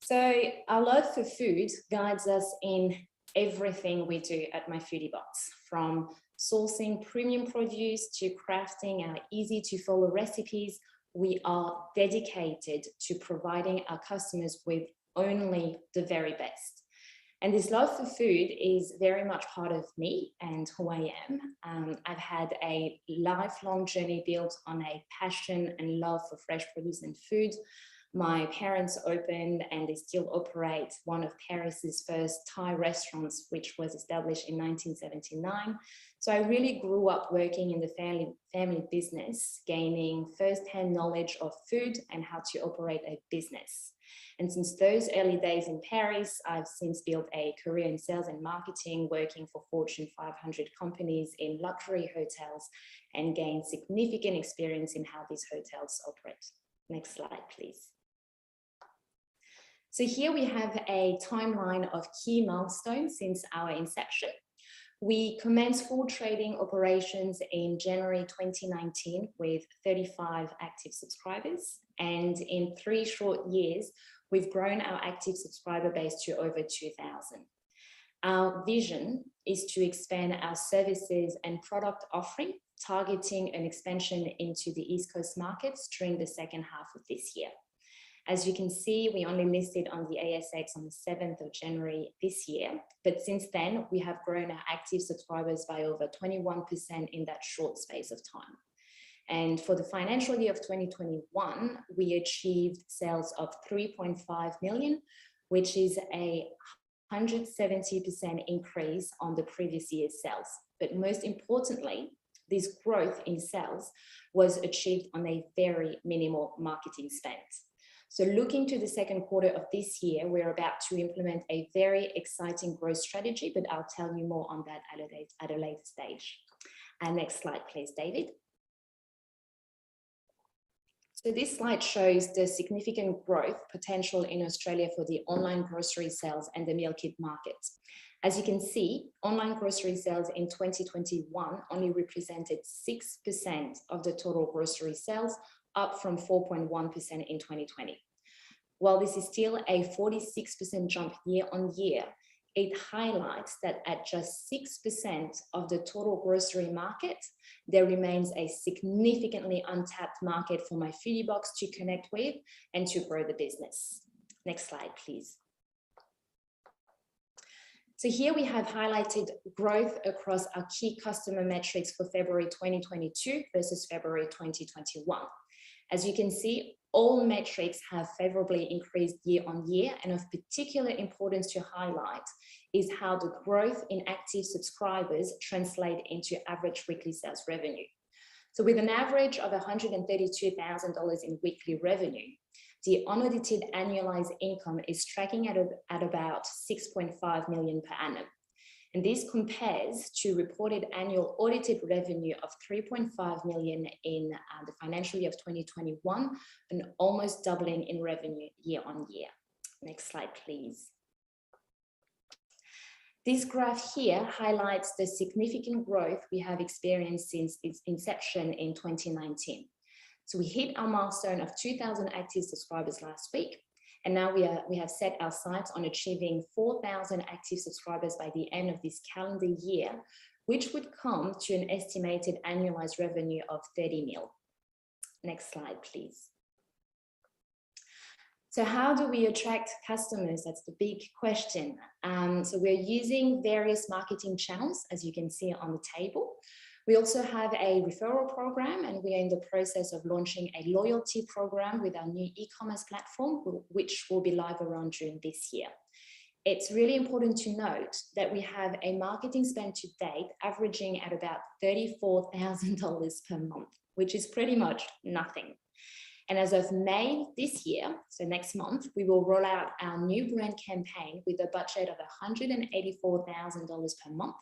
So our love for food guides us in everything we do at my Foodie Box, from sourcing premium produce to crafting our easy-to-follow recipes. We are dedicated to providing our customers with only the very best. And this love for food is very much part of me and who I am. I've had a lifelong journey built on a passion and love for fresh produce and food. My parents opened, and they still operate, one of Paris's first Thai restaurants, which was established in 1979. So I really grew up working in the family business, gaining first-hand knowledge of food and how to operate a business. And since those early days in Paris, I've since built a career in sales and marketing, working for Fortune 500 companies in luxury hotels, and gained significant experience in how these hotels operate. Next slide, please. So here we have a timeline of key milestones since our inception. We commenced full trading operations in January 2019 with 35 active subscribers. And in 3 short years, we've grown our active subscriber base to over 2,000. Our vision is to expand our services and product offering, targeting an expansion into the East Coast markets during the second half of this year. As you can see, we only listed on the ASX on the 7th of January this year, but since then we have grown our active subscribers by over 21% in that short space of time. And for the financial year of 2021, we achieved sales of 3.5 million, which is a 170% increase on the previous year's sales. But most importantly, this growth in sales was achieved on a very minimal marketing spend. So looking to the second quarter of this year, we're about to implement a very exciting growth strategy, but I'll tell you more on that at a later stage. And next slide, please, David. So this slide shows the significant growth potential in Australia for the online grocery sales and the meal kit market. As you can see, online grocery sales in 2021 only represented 6% of the total grocery sales, up from 4.1% in 2020. While this is still a 46% jump year on year, it highlights that at just 6% of the total grocery market, there remains a significantly untapped market for my Foodie Box to connect with and to grow the business. Next slide, please. So here we have highlighted growth across our key customer metrics for February 2022 versus February 2021. As you can see, all metrics have favorably increased year on year, and of particular importance to highlight is how the growth in active subscribers translate into average weekly sales revenue. So with an average of $132,000 in weekly revenue, the unaudited annualized income is tracking at about 6.5 million per annum. And this compares to reported annual audited revenue of 3.5 million in the financial year of 2021, and almost doubling in revenue year on year. Next slide, please. This graph here highlights the significant growth we have experienced since its inception in 2019. So we hit our milestone of 2,000 active subscribers last week. And now we have set our sights on achieving 4,000 active subscribers by the end of this calendar year, which would come to an estimated annualized revenue of 30 mil. Next slide, please. So how do we attract customers? That's the big question. So we're using various marketing channels, as you can see on the table. We also have a referral program, and we are in the process of launching a loyalty program with our new e-commerce platform, which will be live around June this year. It's really important to note that we have a marketing spend to date averaging at about $34,000 per month, which is pretty much nothing. And as of May this year, so next month, we will roll out our new brand campaign with a budget of $184,000 per month.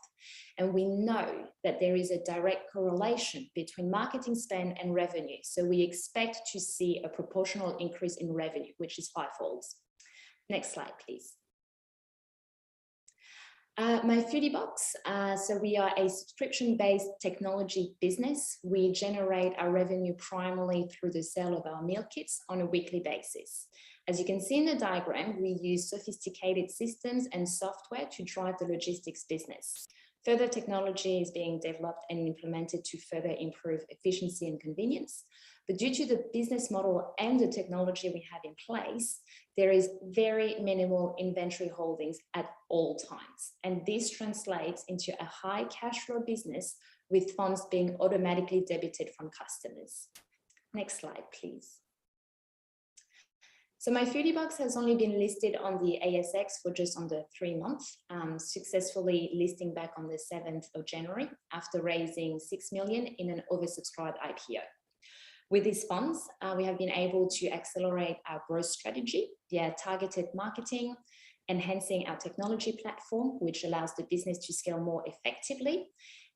And we know that there is a direct correlation between marketing spend and revenue. So we expect to see a proportional increase in revenue, which is 5-fold. Next slide, please. My Foodie Box, so we are a subscription-based technology business. We generate our revenue primarily through the sale of our meal kits on a weekly basis. As you can see in the diagram, we use sophisticated systems and software to drive the logistics business. Further technology is being developed and implemented to further improve efficiency and convenience. But due to the business model and the technology we have in place, there is very minimal inventory holdings at all times. And this translates into a high cash flow business with funds being automatically debited from customers. Next slide, please. So my Foodie Box has only been listed on the ASX for just under 3 months, successfully listing back on the 7th of January after raising 6 million in an oversubscribed IPO. With these funds, we have been able to accelerate our growth strategy via targeted marketing, enhancing our technology platform, which allows the business to scale more effectively.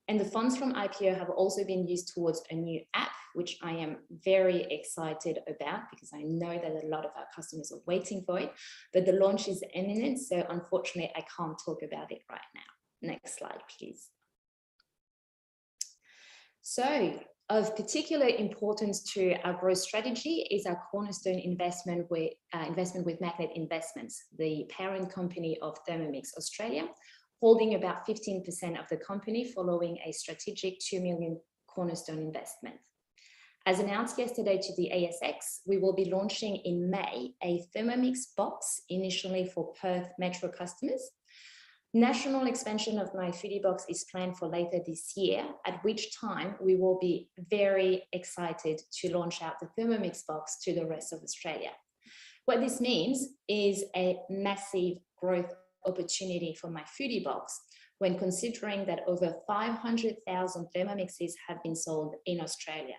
And the funds from IPO have also been used towards a new app, which I am very excited about because I know that a lot of our customers are waiting for it, but the launch is imminent. So unfortunately, I can't talk about it right now. Next slide, please. So of particular importance to our growth strategy is our cornerstone investment with Magnet Investments, the parent company of Thermomix Australia, holding about 15% of the company following a strategic 2 million cornerstone investment. As announced yesterday to the ASX, we will be launching in May a Thermomix box, initially for Perth Metro customers. National expansion of my Foodie Box is planned for later this year, at which time we will be very excited to launch out the Thermomix box to the rest of Australia. What this means is a massive growth opportunity for my Foodie Box when considering that over 500,000 Thermomixes have been sold in Australia.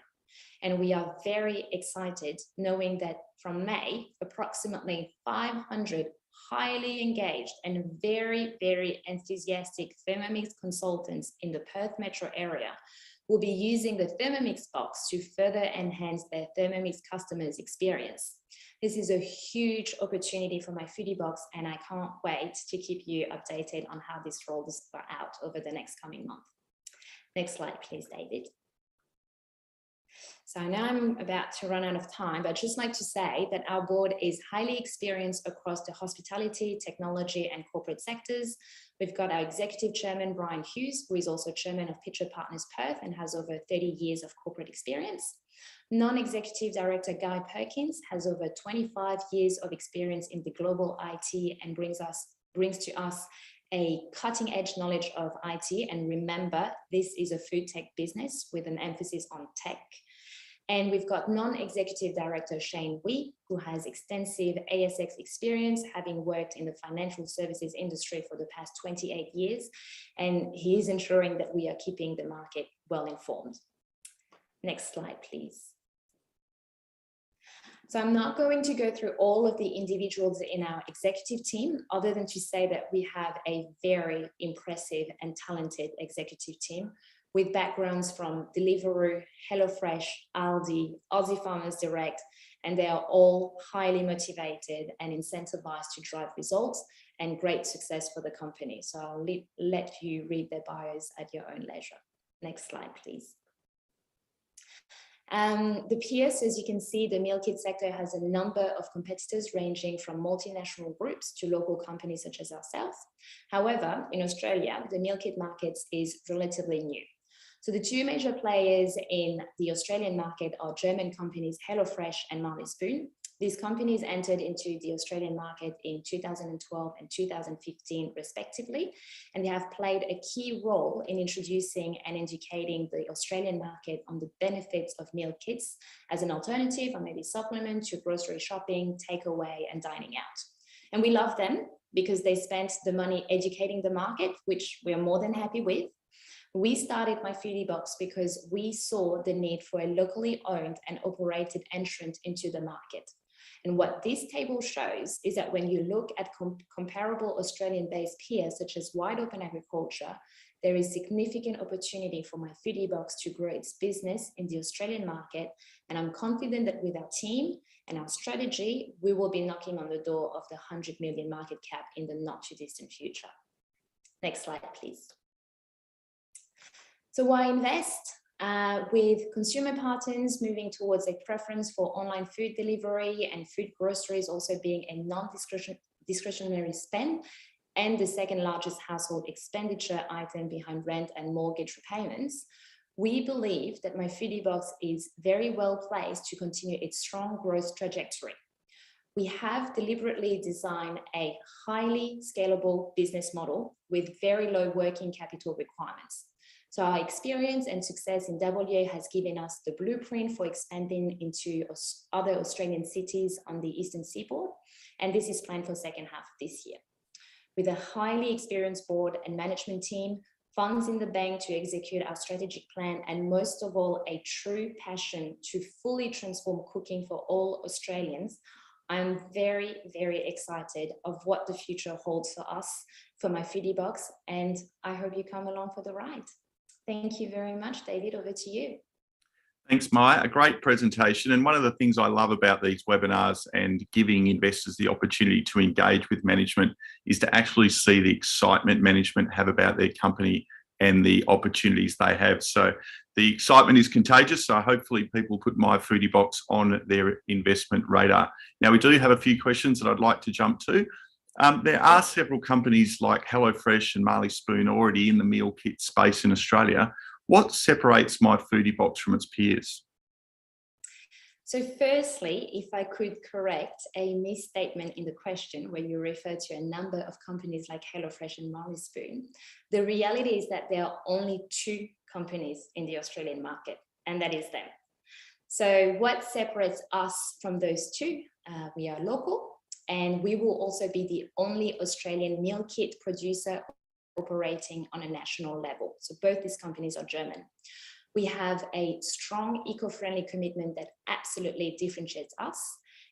And we are very excited knowing that from May, approximately 500 highly engaged and very, very enthusiastic Thermomix consultants in the Perth metro area will be using the Thermomix box to further enhance their Thermomix customers' experience. This is a huge opportunity for my Foodie Box, and I can't wait to keep you updated on how this rolls out over the next coming month. Next slide, please, David. So now I'm about to run out of time, but I'd just like to say that our board is highly experienced across the hospitality, technology, and corporate sectors. We've got our executive chairman, Mai Hughes, who is also chairman of Pitcher Partners Perth and has over 30 years of corporate experience. Non-executive director Guy Perkins has over 25 years of experience in the global IT and brings to us a cutting-edge knowledge of IT. And remember, this is a food tech business with an emphasis on tech. And we've got non-executive director Shane Wee, who has extensive ASX experience, having worked in the financial services industry for the past 28 years. And he is ensuring that we are keeping the market well informed. Next slide, please. So I'm not going to go through all of the individuals in our executive team, other than to say that we have a very impressive and talented executive team with backgrounds from Deliveroo, HelloFresh, Aldi, Aussie Farmers Direct, and they are all highly motivated and incentivized to drive results and great success for the company. So I'll let you read their bios at your own leisure. Next slide, please. The peers, as you can see, the meal kit sector has a number of competitors ranging from multinational groups to local companies such as ourselves. However, in Australia, the meal kit market is relatively new. So the two major players in the Australian market are German companies HelloFresh and Marley Spoon. These companies entered into the Australian market in 2012 and 2015 respectively, and they have played a key role in introducing and educating the Australian market on the benefits of meal kits as an alternative or maybe supplement to grocery shopping, takeaway, and dining out. And we love them because they spent the money educating the market, which we are more than happy with. We started My Foodie Box because we saw the need for a locally owned and operated entrant into the market. And what this table shows is that when you look at comparable Australian-based peers, such as Wide Open Agriculture, there is significant opportunity for My Foodie Box to grow its business in the Australian market. And I'm confident that with our team and our strategy, we will be knocking on the door of the 100 million market cap in the not too distant future. Next slide, please. So why invest? With consumer patterns moving towards a preference for online food delivery and food groceries also being a non-discretionary spend and the second largest household expenditure item behind rent and mortgage repayments, we believe that My Foodie Box is very well placed to continue its strong growth trajectory. We have deliberately designed a highly scalable business model with very low working capital requirements. So our experience and success in WA has given us the blueprint for expanding into other Australian cities on the Eastern Seaboard. And this is planned for the second half of this year. With a highly experienced board and management team, funds in the bank to execute our strategic plan, and most of all, a true passion to fully transform cooking for all Australians, I'm very, very excited of what the future holds for us, for my Foodie Box, and I hope you come along for the ride. Thank you very much, David. Over to you. Thanks, Mai. A great presentation. And one of the things I love about these webinars and giving investors the opportunity to engage with management is to actually see the excitement management have about their company and the opportunities they have. So the excitement is contagious. So hopefully people put my Foodie Box on their investment radar. Now, we do have a few questions that I'd like to jump to. There are several companies like HelloFresh and Marley Spoon already in the meal kit space in Australia. What separates my Foodie Box from its peers? So firstly, if I could correct a misstatement in the question where you refer to a number of companies like HelloFresh and Marley Spoon, the reality is that there are only 2 companies in the Australian market, and that is them. So what separates us from those 2? We are local, and we will also be the only Australian meal kit producer operating on a national level. So both these companies are German. We have a strong eco-friendly commitment that absolutely differentiates us.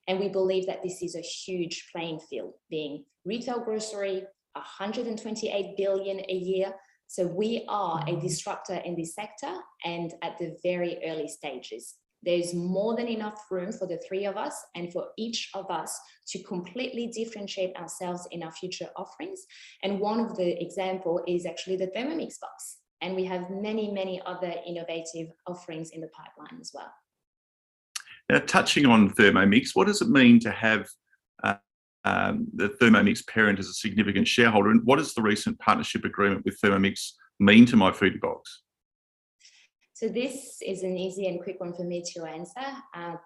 And we believe that this is a huge playing field, being retail grocery, 128 billion a year. So we are a disruptor in this sector and at the very early stages. There's more than enough room for the 3 of us and for each of us to completely differentiate ourselves in our future offerings. And one of the example is actually the Thermomix box. And we have many, many other innovative offerings in the pipeline as well. Now, touching on Thermomix, what does it mean to have the Thermomix parent as a significant shareholder? And what does the recent partnership agreement with Thermomix mean to my Foodie Box? So this is an easy and quick one for me to answer.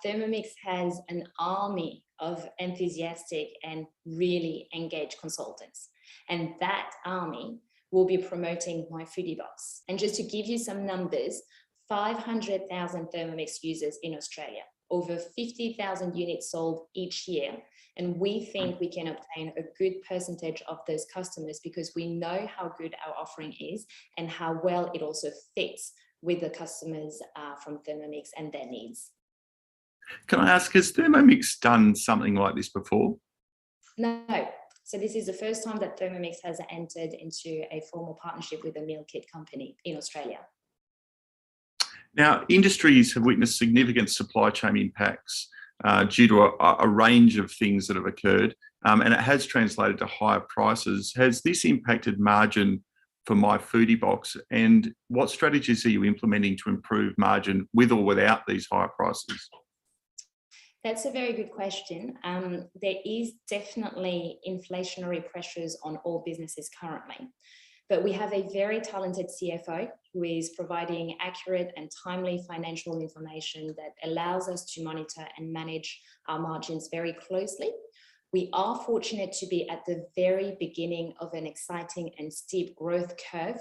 Thermomix has an army of enthusiastic and really engaged consultants. And that army will be promoting my Foodie Box. And just to give you some numbers, 500,000 Thermomix users in Australia, over 50,000 units sold each year. And we think we can obtain a good percentage of those customers because we know how good our offering is and how well it also fits with the customers from Thermomix and their needs. Can I ask, has Thermomix done something like this before? No. So this is the first time that Thermomix has entered into a formal partnership with a meal kit company in Australia. Now, industries have witnessed significant supply chain impacts due to a range of things that have occurred, and it has translated to higher prices. Has this impacted margin for my Foodie Box, and what strategies are you implementing to improve margin with or without these higher prices? That's a very good question. There is definitely inflationary pressures on all businesses currently, but we have a very talented CFO who is providing accurate and timely financial information that allows us to monitor and manage our margins very closely. We are fortunate to be at the very beginning of an exciting and steep growth curve,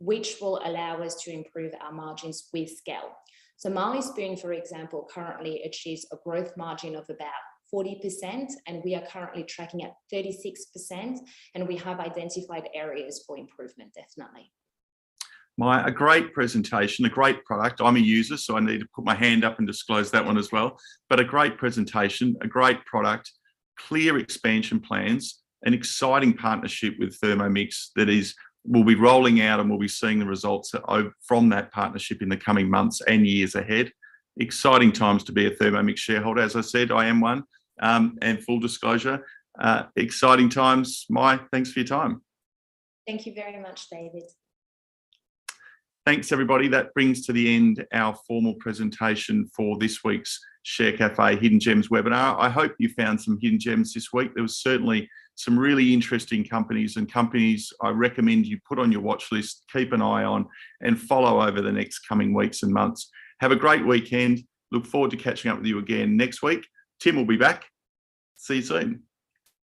which will allow us to improve our margins with scale. So Marley Spoon, for example, currently achieves a growth margin of about 40%, and we are currently tracking at 36%, and we have identified areas for improvement, definitely. Mai, a great presentation, a great product. I'm a user, so I need to put my hand up and disclose that one as well. But a great presentation, a great product, clear expansion plans, an exciting partnership with Thermomix that will be rolling out, and we'll be seeing the results from that partnership in the coming months and years ahead. Exciting times to be a Thermomix shareholder. As I said, I am one, and full disclosure, exciting times. Mai, thanks for your time. Thank you very much, David. Thanks, everybody. That brings to the end our formal presentation for this week's Share Cafe Hidden Gems webinar. I hope you found some hidden gems this week. There was certainly some really interesting companies I recommend you put on your watch list, keep an eye on, and follow over the next coming weeks and months. Have a great weekend. Look forward to catching up with you again next week. Tim will be back. See you soon.